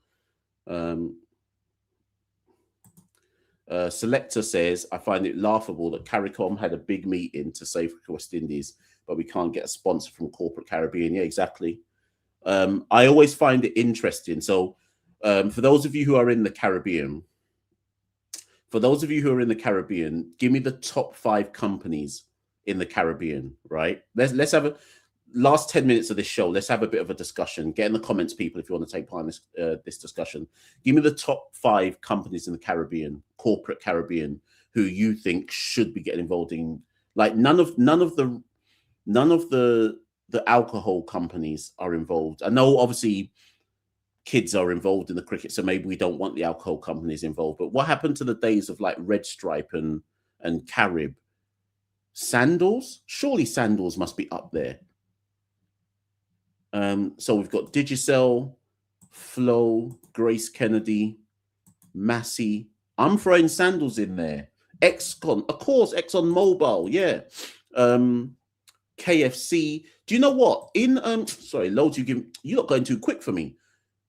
Selector says, I find it laughable that CARICOM had a big meeting to save West Indies, but we can't get a sponsor from Corporate Caribbean. Yeah, exactly. I always find it interesting. So for those of you who are in the Caribbean, give me the top 5 companies in the Caribbean, right? Let's have a last 10 minutes of this show. Let's have a bit of a discussion. Get in the comments, people, if you want to take part in this discussion. Give me the top 5 companies in the Caribbean, corporate Caribbean, who you think should be getting involved in. Like none of the alcohol companies are involved. I know obviously kids are involved in the cricket, so maybe we don't want the alcohol companies involved. But what happened to the days of like Red Stripe and Carib? Sandals? Surely Sandals must be up there. So we've got Digicel, Flow, Grace Kennedy, Massey. I'm throwing Sandals in there. Exxon, of course, Exxon Mobil, yeah. KFC. Do you know what? In sorry, loads you're not going too quick for me.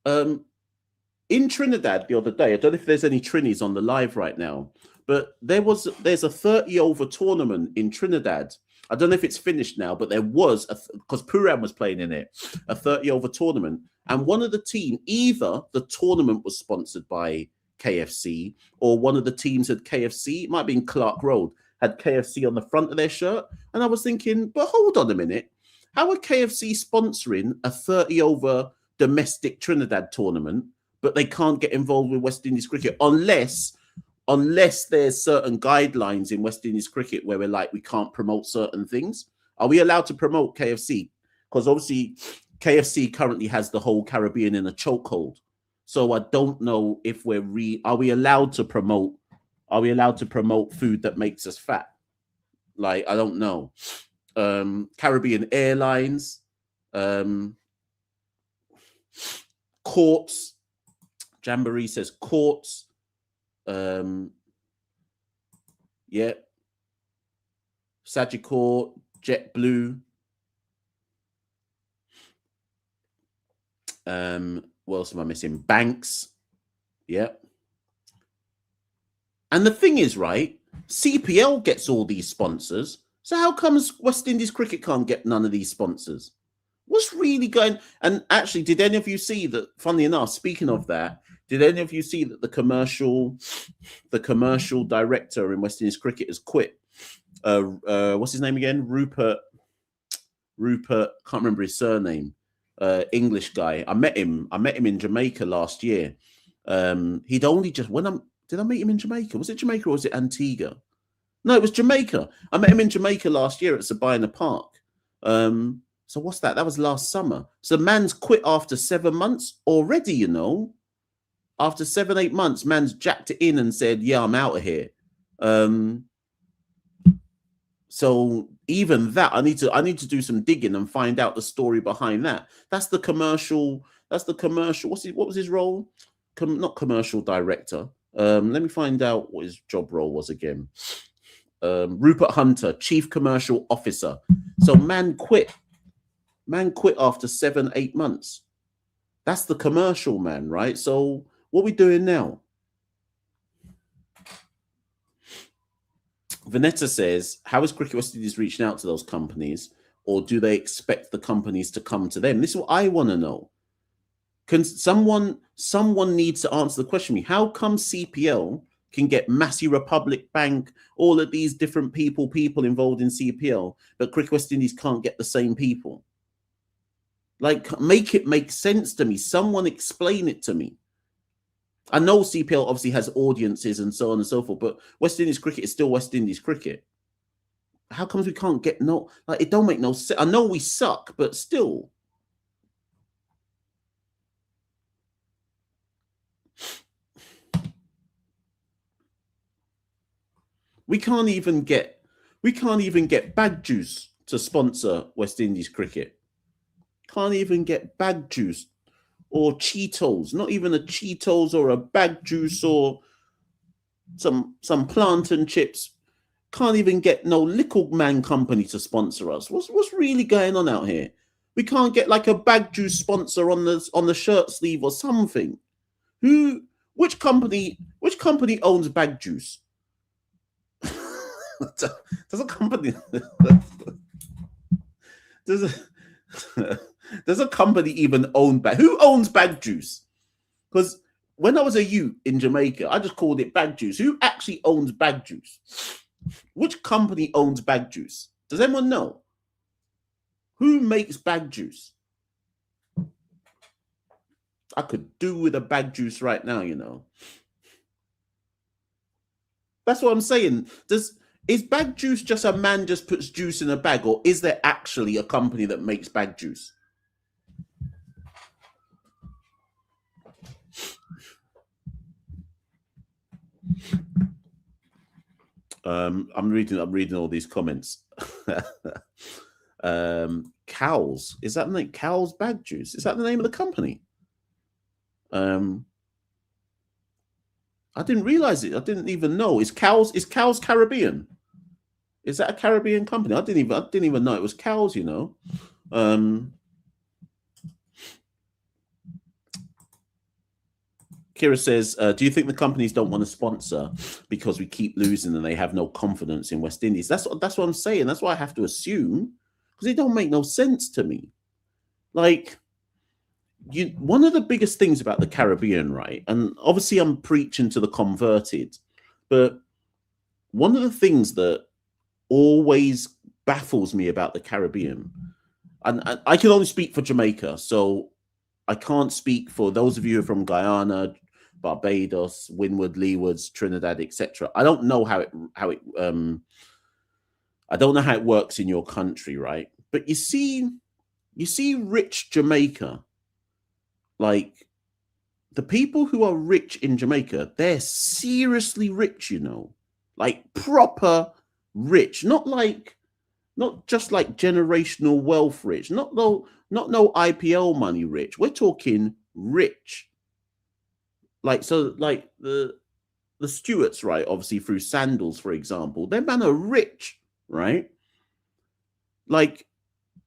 In Trinidad the other day, I don't know if there's any Trinis on the live right now, but there's a 30 over tournament in Trinidad. I don't know if it's finished now, but there was, because Pooran was playing in it, a 30 over tournament. And one of the team, either the tournament was sponsored by KFC or one of the teams had KFC, it might be in Clark Road, had KFC on the front of their shirt. And I was thinking, but hold on a minute. How are KFC sponsoring a 30 over domestic Trinidad tournament, but they can't get involved with West Indies cricket unless there's certain guidelines in West Indies cricket where we're like, we can't promote certain things? Are we allowed to promote KFC? Because obviously KFC currently has the whole Caribbean in a chokehold. So I don't know if are we allowed to promote food that makes us fat? Like, I don't know. Caribbean Airlines, Courts. Jamboree says Courts. Yeah. Sagicor, JetBlue. What else am I missing? Banks. Yeah. And the thing is, right, CPL gets all these sponsors. So how comes West Indies cricket can't get none of these sponsors? What's really going? And actually, did any of you see that? Funny enough, speaking of that, did any of you see that the commercial director in West Indies cricket has quit? What's his name again? Rupert. Can't remember his surname. English guy. I met him in Jamaica last year. He'd only just did I meet him in Jamaica? Was it Jamaica or was it Antigua? No, it was Jamaica. I met him in Jamaica last year at Sabina Park. So what's that? That was last summer. So man's quit after 7 months already, you know. After 7-8 months, man's jacked it in and said, yeah, I'm out of here. So even that, I need to do some digging and find out the story behind that. That's the commercial. What was his role? Not commercial director. Let me find out what his job role was again. Rupert Hunter, Chief Commercial Officer. So man quit after 7-8 months. That's the commercial man, right? So what are we doing now? Vanessa says, how is Cricket West Indies reaching out to those companies, or do they expect the companies to come to them? This is what I want to know. Can someone needs to answer the question me. How come CPL can get Massey Republic Bank, all of these different people involved in CPL, but Cricket West Indies can't get the same people? Like, make it make sense to me. Someone explain it to me. I know CPL obviously has audiences and so on and so forth, but West Indies cricket is still West Indies cricket. How comes we can't get it don't make no sense. I know we suck, but still. We can't even get Bag Juice to sponsor West Indies cricket. Can't even get Bag Juice or Cheetos, not even a Cheetos or a Bag Juice or some plantain chips. can't even get no little man company to sponsor us. What's really going on out here? We can't get like a bag juice sponsor on the shirt sleeve or something. Which company owns bag juice? Does a company does a company even own bag? Who owns bag juice? Because when I was a youth in Jamaica, I just called it bag juice. Who actually owns bag juice? Which company owns bag juice? Does anyone know? Who makes bag juice? I could do with a bag juice right now, you know. That's what I'm saying. Is bag juice just a man just puts juice in a bag, or is there actually a company that makes bag juice? I'm reading all these comments. Cow's, is that the name? Cow's bag juice? Is that the name of the company? I didn't realize it. I didn't even know. Is Cow's Caribbean? Is that a Caribbean company? I didn't even know it was Cow's, you know. Kira says, do you think the companies don't want to sponsor because we keep losing and they have no confidence in West Indies? That's what I'm saying. That's what I have to assume, because it don't make no sense to me. Like, one of the biggest things about the Caribbean, right? And obviously I'm preaching to the converted, but one of the things that always baffles me about the Caribbean, and I can only speak for Jamaica, so I can't speak for those of you who are from Guyana, Barbados, Windward, Leewards, Trinidad, etc. I don't know how it works in your country, right? But you see rich Jamaica, like the people who are rich in Jamaica, they're seriously rich, you know, like proper rich, not just like generational wealth rich, not no IPL money rich. We're talking rich. Like, so like the Stewarts, right? Obviously through Sandals, for example, their man are rich, right? Like,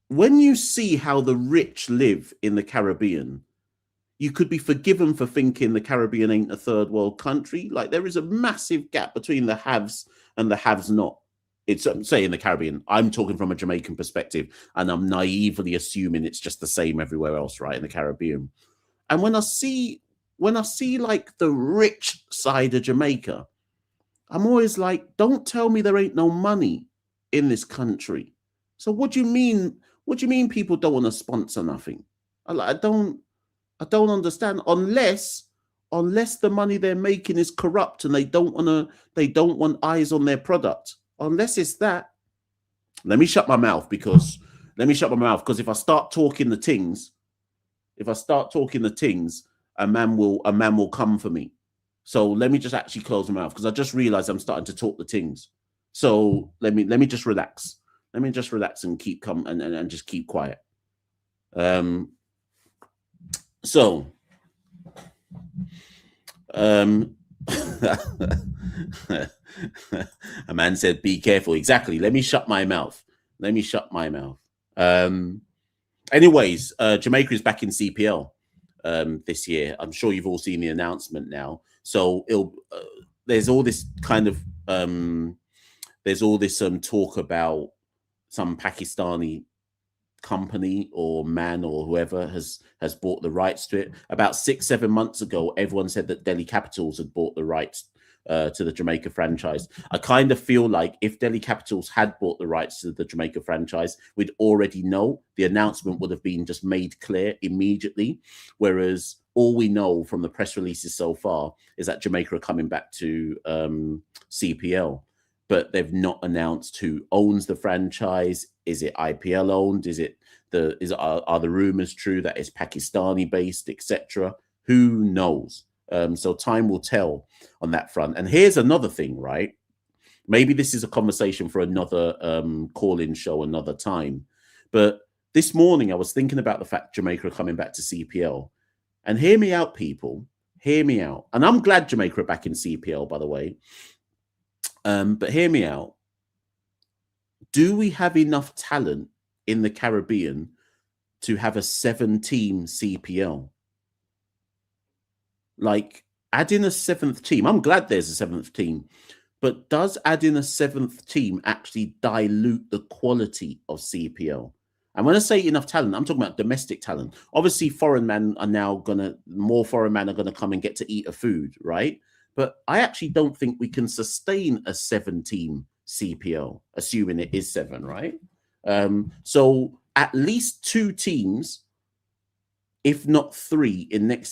when you see how the rich live in the Caribbean, you could be forgiven for thinking the Caribbean ain't a third world country. Like, there is a massive gap between the haves and the haves not. It's, say, in the Caribbean. I'm talking from a Jamaican perspective, and I'm naively assuming it's just the same everywhere else, right, in the Caribbean. And when I see like the rich side of Jamaica, I'm always like, don't tell me there ain't no money in this country. So what do you mean? What do you mean people don't want to sponsor nothing? I don't understand, unless the money they're making is corrupt and they don't want eyes on their product. Unless it's that. Let me shut my mouth, because if I start talking the things, a man will come for me. So let me just actually close my mouth, because I just realized I'm starting to talk the things. So let me just relax. Let me just relax and keep calm and just keep quiet. So a man said, be careful. Exactly. Let me shut my mouth. Anyways, Jamaica is back in CPL this year. I'm sure you've all seen the announcement now. So there's all this kind of talk about some Pakistani company or man or whoever has bought the rights to it. About 6-7 months ago, everyone said that Delhi Capitals had bought the rights to the Jamaica franchise. I kind of feel like if Delhi Capitals had bought the rights to the Jamaica franchise, we'd already know. The announcement would have been just made clear immediately. Whereas all we know from the press releases so far is that Jamaica are coming back to CPL. But they've not announced who owns the franchise. Is it IPL owned? Are the rumors true that it's Pakistani based, etc.? Who knows? So time will tell on that front. And here's another thing, right? Maybe this is a conversation for another call-in show another time. But this morning I was thinking about the fact Jamaica are coming back to CPL. And hear me out, people. Hear me out. And I'm glad Jamaica are back in CPL, by the way. But hear me out. do we have enough talent in the Caribbean to have a 7-team CPL? Like, add in a 7th team. I'm glad there's a 7th team, but does adding a 7th team actually dilute the quality of CPL? And when I say enough talent, I'm talking about domestic talent. Obviously, foreign men are now more foreign men are gonna come and get to eat a food, right? But I actually don't think we can sustain a 7-team CPL, assuming it is 7, right? So at least 2 teams, if not 3 in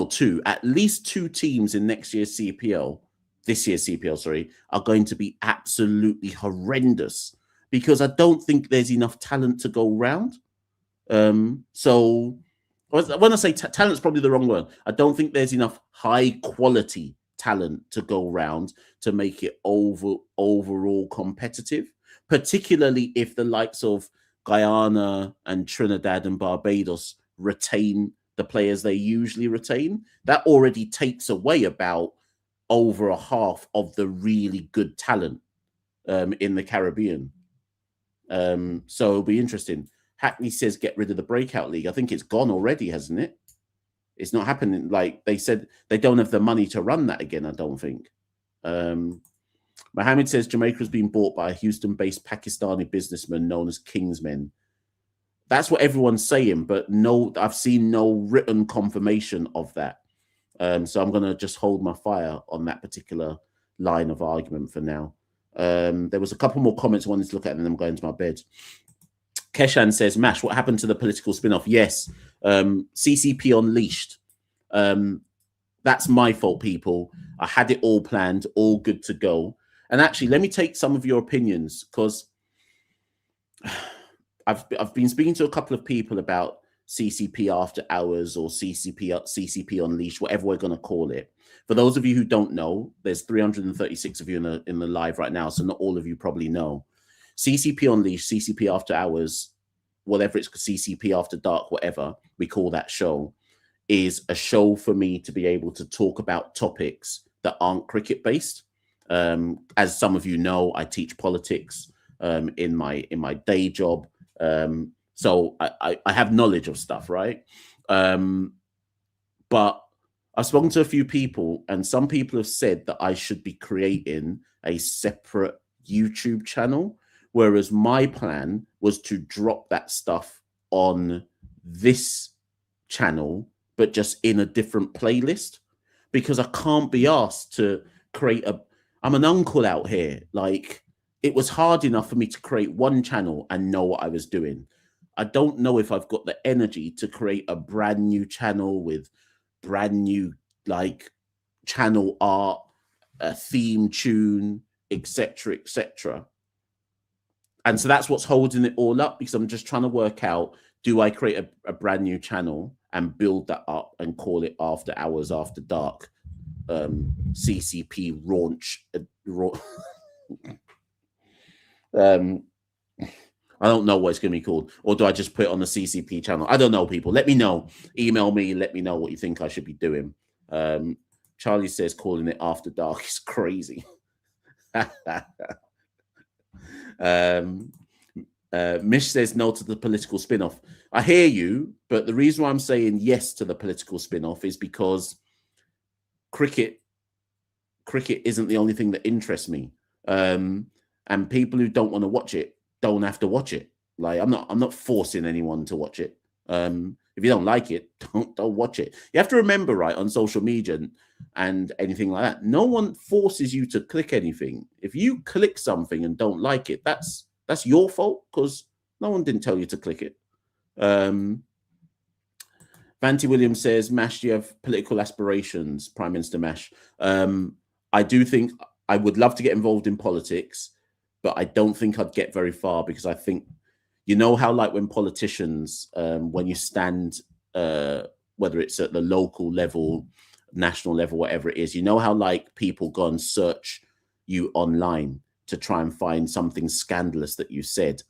2, at least 2 teams in next year's CPL, this year's CPL, sorry, are going to be absolutely horrendous, because I don't think there's enough talent to go round. So when I say talent's probably the wrong word. I don't think there's enough high quality talent to go round to make it overall competitive, particularly if the likes of Guyana and Trinidad and Barbados retain the players they usually retain. That already takes away about over a half of the really good talent in the Caribbean. So it'll be interesting. Hackney says get rid of the Breakout League. I think it's gone already, hasn't it? It's not happening. Like they said, they don't have the money to run that again, I don't think. Mohammed says Jamaica's been bought by a Houston-based Pakistani businessman known as Kingsmen. That's what everyone's saying, but no, I've seen no written confirmation of that. So I'm going to just hold my fire on that particular line of argument for now. There was a couple more comments I wanted to look at, and then I'm going to my bed. Keshan says, Mash, what happened to the political spin-off? Yes, CCP Unleashed. That's my fault, people. I had it all planned, all good to go. And actually, let me take some of your opinions, because I've been speaking to a couple of people about CCP After Hours or CCP Unleashed, whatever we're going to call it. For those of you who don't know, there's 336 of you in the live right now, so not all of you probably know. CCP Unleashed, CCP After Hours, whatever it's CCP After Dark, whatever we call that show, is a show for me to be able to talk about topics that aren't cricket based. As some of you know, I teach politics in my day job. So I have knowledge of stuff, right? But I've spoken to a few people, and some people have said that I should be creating a separate YouTube channel, whereas my plan was to drop that stuff on this channel, but just in a different playlist, because I can't be asked to create I'm an uncle out here. Like, it was hard enough for me to create one channel and know what I was doing. I don't know if I've got the energy to create a brand new channel with brand new, like, channel art, a theme tune, etc., etc. And so that's what's holding it all up, because I'm just trying to work out, do I create a brand new channel and build that up and call it After Hours, After Dark, CCP Raunch? I don't know what it's going to be called. Or do I just put it on the CCP channel? I don't know, people. Let me know. Email me. Let me know what you think I should be doing. Charlie says calling it After Dark is crazy. Mish says no to the political spin-off. I hear you, but the reason why I'm saying yes to the political spin-off is because cricket isn't the only thing that interests me. And people who don't want to watch it don't have to watch it. Like, I'm not forcing anyone to watch it. If you don't like it, don't watch it. You have to remember, right, on social media and anything like that, no one forces you to click anything. If you click something and don't like it, that's your fault, because no one didn't tell you to click it. Vanty Williams says, Mash, do you have political aspirations, Prime Minister Mash? I do think I would love to get involved in politics, but I don't think I'd get very far, because I think, you know how, like, when politicians, when you stand, whether it's at the local level, national level, whatever it is, you know how, like, people go and search you online to try and find something scandalous that you said.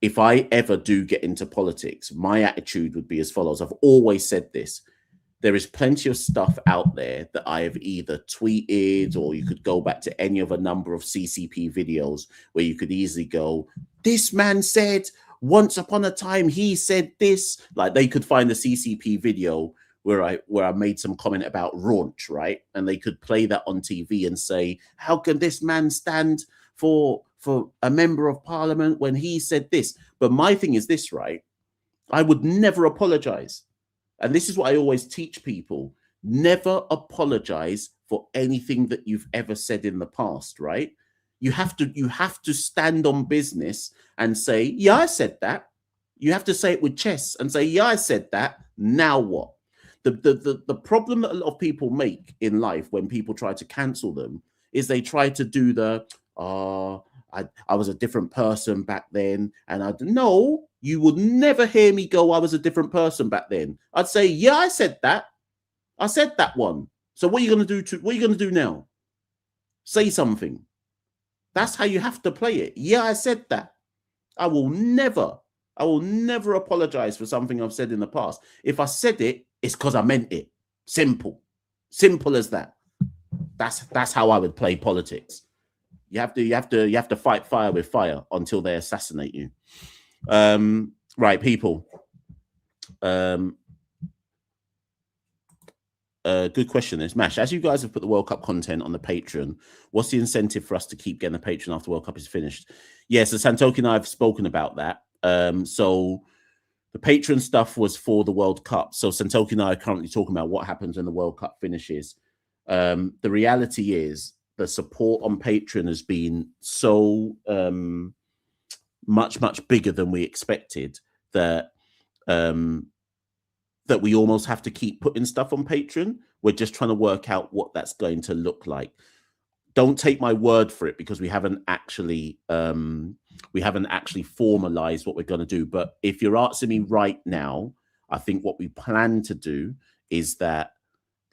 If I ever do get into politics, my attitude would be as follows. I've always said this. there is plenty of stuff out there that I have either tweeted, or you could go back to any of a number of CCP videos where you could easily go, this man said once upon a time he said this. Like, they could find a CCP video where I made some comment about raunch, right? And they could play that on TV and say, how can this man stand for a member of parliament when he said this? But my thing is this, right? I would never apologize. And this is what I always teach people. Never apologize for anything that you've ever said in the past, right? You have to stand on business and say, yeah, I said that. You have to say it with chest and say, yeah, I said that. Now what? The problem that a lot of people make in life when people try to cancel them is they try to do the, I was a different person back then. And no, you would never hear me go, I was a different person back then. I'd say, yeah, I said that. I said that one. So what are you going to do? What are you going to do now? Say something. That's how you have to play it. Yeah, I said that. I will never apologize for something I've said in the past. If I said it, it's because I meant it. Simple as that. That's how I would play politics. You have to fight fire with fire until they assassinate you. Right, people. Good question. Is Mash, as you guys have put the World Cup content on the Patreon, what's the incentive for us to keep getting the Patreon after the World Cup is finished? Yeah, so Santoki and I have spoken about that. So the Patreon stuff was for the World Cup. So Santoki and I are currently talking about what happens when the World Cup finishes. The reality is the support on Patreon has been so much bigger than we expected that that we almost have to keep putting stuff on Patreon. We're just trying to work out what that's going to look like. Don't take my word for it, because we haven't actually formalized what we're going to do. But if you're asking me right now, I think what we plan to do is that,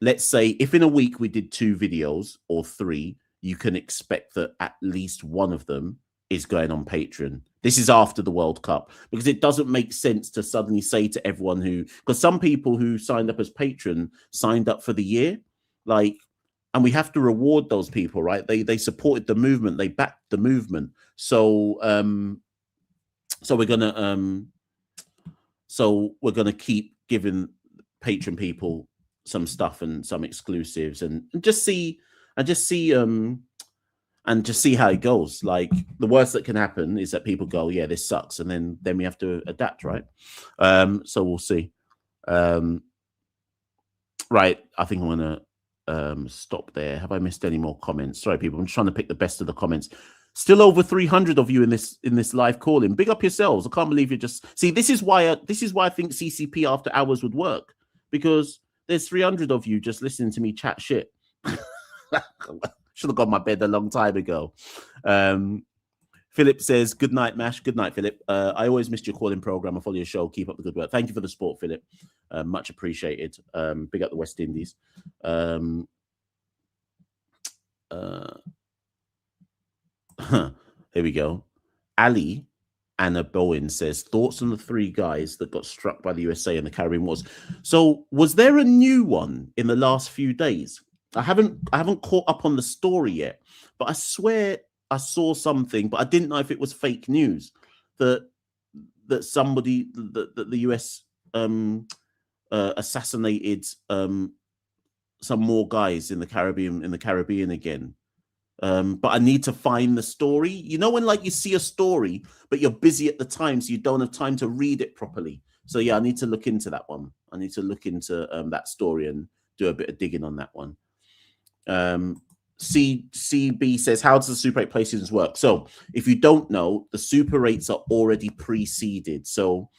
let's say if in a week we did 2 videos or 3, you can expect that at least one of them is going on Patreon. This is after the World Cup, because it doesn't make sense to suddenly say to everyone because some people who signed up as Patreon signed up for the year, like, and we have to reward those people, right? They supported the movement, they backed the movement. So we're gonna keep giving Patreon people some stuff and some exclusives and just see how it goes. Like, the worst that can happen is that people go, yeah, this sucks, and then we have to adapt, right? So we'll see. Right, I think I'm gonna stop there. Have I missed any more comments? Sorry, people, I'm just trying to pick the best of the comments. Still over 300 of you in this live call-in. Big up yourselves. I can't believe you just see. This is why I think CCP After Hours would work, because there's 300 of you just listening to me chat shit. Should have gone my bed a long time ago. Philip says, good night, Mash. Good night, Philip. I always missed your calling program. I follow your show. Keep up the good work. Thank you for the support, Philip. Much appreciated. Big up the West Indies. Here we go. Ali Anna Bowen says, thoughts on the 3 guys that got struck by the USA in the Caribbean Wars. So was there a new one in the last few days? I haven't caught up on the story yet, but I swear I saw something, but I didn't know if it was fake news that the US assassinated some more guys in the Caribbean again. But I need to find the story. You know, when like you see a story, but you're busy at the time, so you don't have time to read it properly. So yeah, I need to look into that one. I need to look into that story and do a bit of digging on that one. CB says, how does the Super 8 play seasons work? So if you don't know, the Super 8s are already pre-seeded. So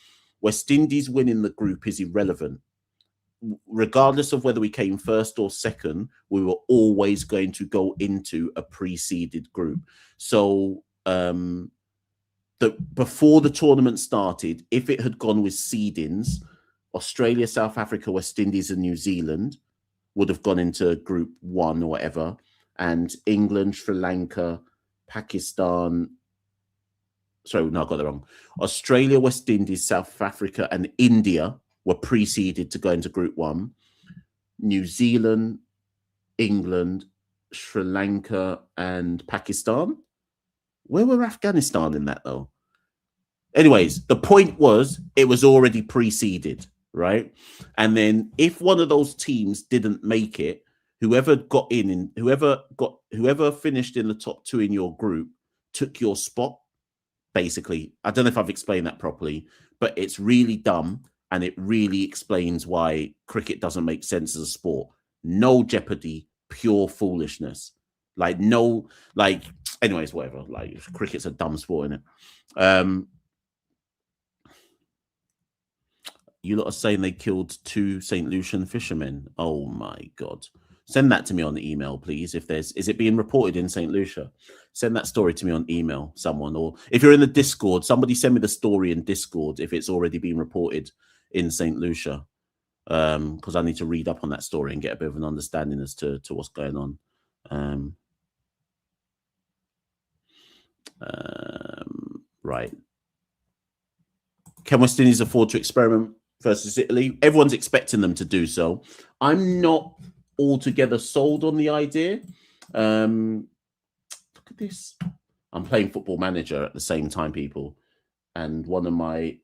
West Indies winning the group is irrelevant. Regardless of whether we came first or second, we were always going to go into a pre-seeded group. So before the tournament started, if it had gone with seedings, Australia, South Africa, West Indies, and New Zealand would have gone into group 1 or whatever, and England, Sri Lanka, Pakistan, sorry, no, I got that wrong. Australia, West Indies, South Africa, and India were preceded to go into group 1. New Zealand, England, Sri Lanka, and Pakistan. Where were Afghanistan in that, though? Anyways, the point was it was already preceded, right? And then if one of those teams didn't make it, whoever got in and whoever finished in the top 2 in your group took your spot. Basically, I don't know if I've explained that properly, but it's really dumb, and it really explains why cricket doesn't make sense as a sport. No jeopardy, pure foolishness. Anyways, whatever. Like, cricket's a dumb sport, innit? You lot are saying they killed 2 St. Lucian fishermen. Oh my God. Send that to me on the email, please. Is it being reported in St. Lucia? Send that story to me on email, someone. Or if you're in the Discord, somebody send me the story in Discord if it's already been reported in St. Lucia. Because I need to read up on that story and get a bit of an understanding as to what's going on. Right. Can West Indies afford to experiment versus Italy? Everyone's expecting them to do so. I'm not altogether sold on the idea. Look at this. I'm playing Football Manager at the same time, people. And one of a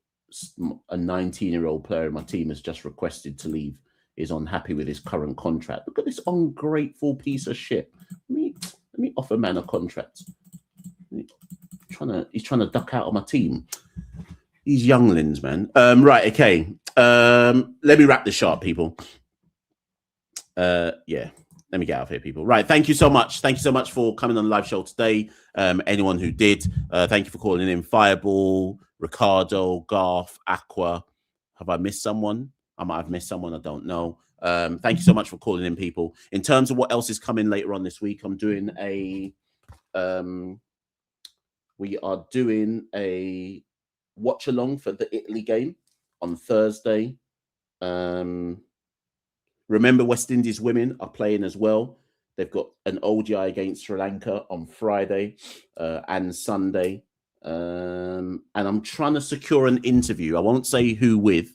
19-year-old player in my team has just requested to leave, is unhappy with his current contract. Look at this ungrateful piece of shit. Let me offer man a contract. He's trying to duck out of my team. These younglings, man. Right, okay. Let me wrap this up, people. Yeah, let me get out of here, people. Right, thank you so much. Thank you so much for coming on the live show today. Anyone who did, thank you for calling in. Fireball, Ricardo, Garth, Aqua. Have I missed someone? I might have missed someone. I don't know. Thank you so much for calling in, people. In terms of what else is coming later on this week, I'm doing we are doing a watch along for the Italy game on Thursday. Remember, West Indies women are playing as well. They've got an ODI against Sri Lanka on Friday and Sunday. And I'm trying to secure an interview. I won't say who with.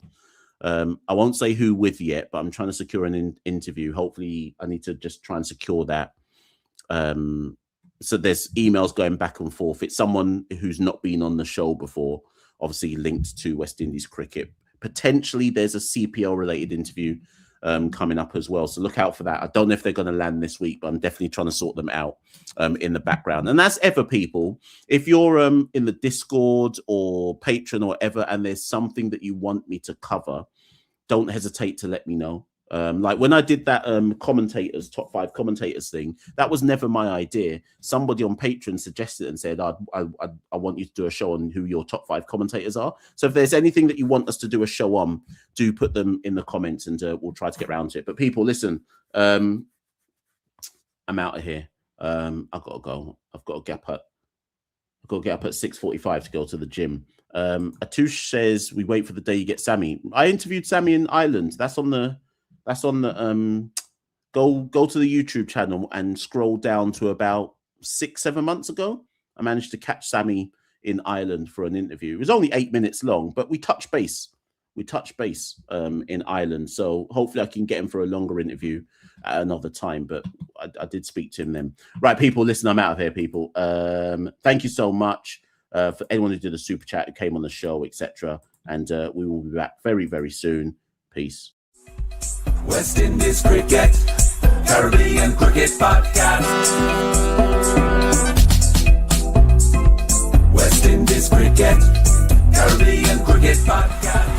Yet, but I'm trying to secure an interview. Hopefully, I need to just try and secure that. So there's emails going back and forth. It's someone who's not been on the show before, obviously linked to West Indies cricket. Potentially, there's a CPL-related interview coming up as well. So look out for that. I don't know if they're going to land this week, but I'm definitely trying to sort them out in the background. And that's ever, people. If you're in the Discord or Patreon or whatever, and there's something that you want me to cover, don't hesitate to let me know. Like when I did that top 5 commentators thing, that was never my idea. Somebody on Patreon suggested it and said, I want you to do a show on who your top 5 commentators are. So if there's anything that you want us to do a show on, do put them in the comments and we'll try to get around to it. But people, listen, I'm out of here. I've got to go. I've got to get up at 6:45 to go to the gym. Atush says we wait for the day you get Sammy. I interviewed Sammy in Ireland. That's on the go to the YouTube channel and scroll down to about 6-7 months ago. I managed to catch Sammy in Ireland for an interview. It was only 8 minutes long, but we touched base. In Ireland. So hopefully I can get him for a longer interview at another time. But I did speak to him then. Right, people, listen, I'm out of here, people. Thank you so much for anyone who did a super chat, who came on the show, etc. And we will be back very, very soon. Peace. West Indies Cricket, Caribbean Cricket Podcast. West Indies Cricket, Caribbean Cricket Podcast.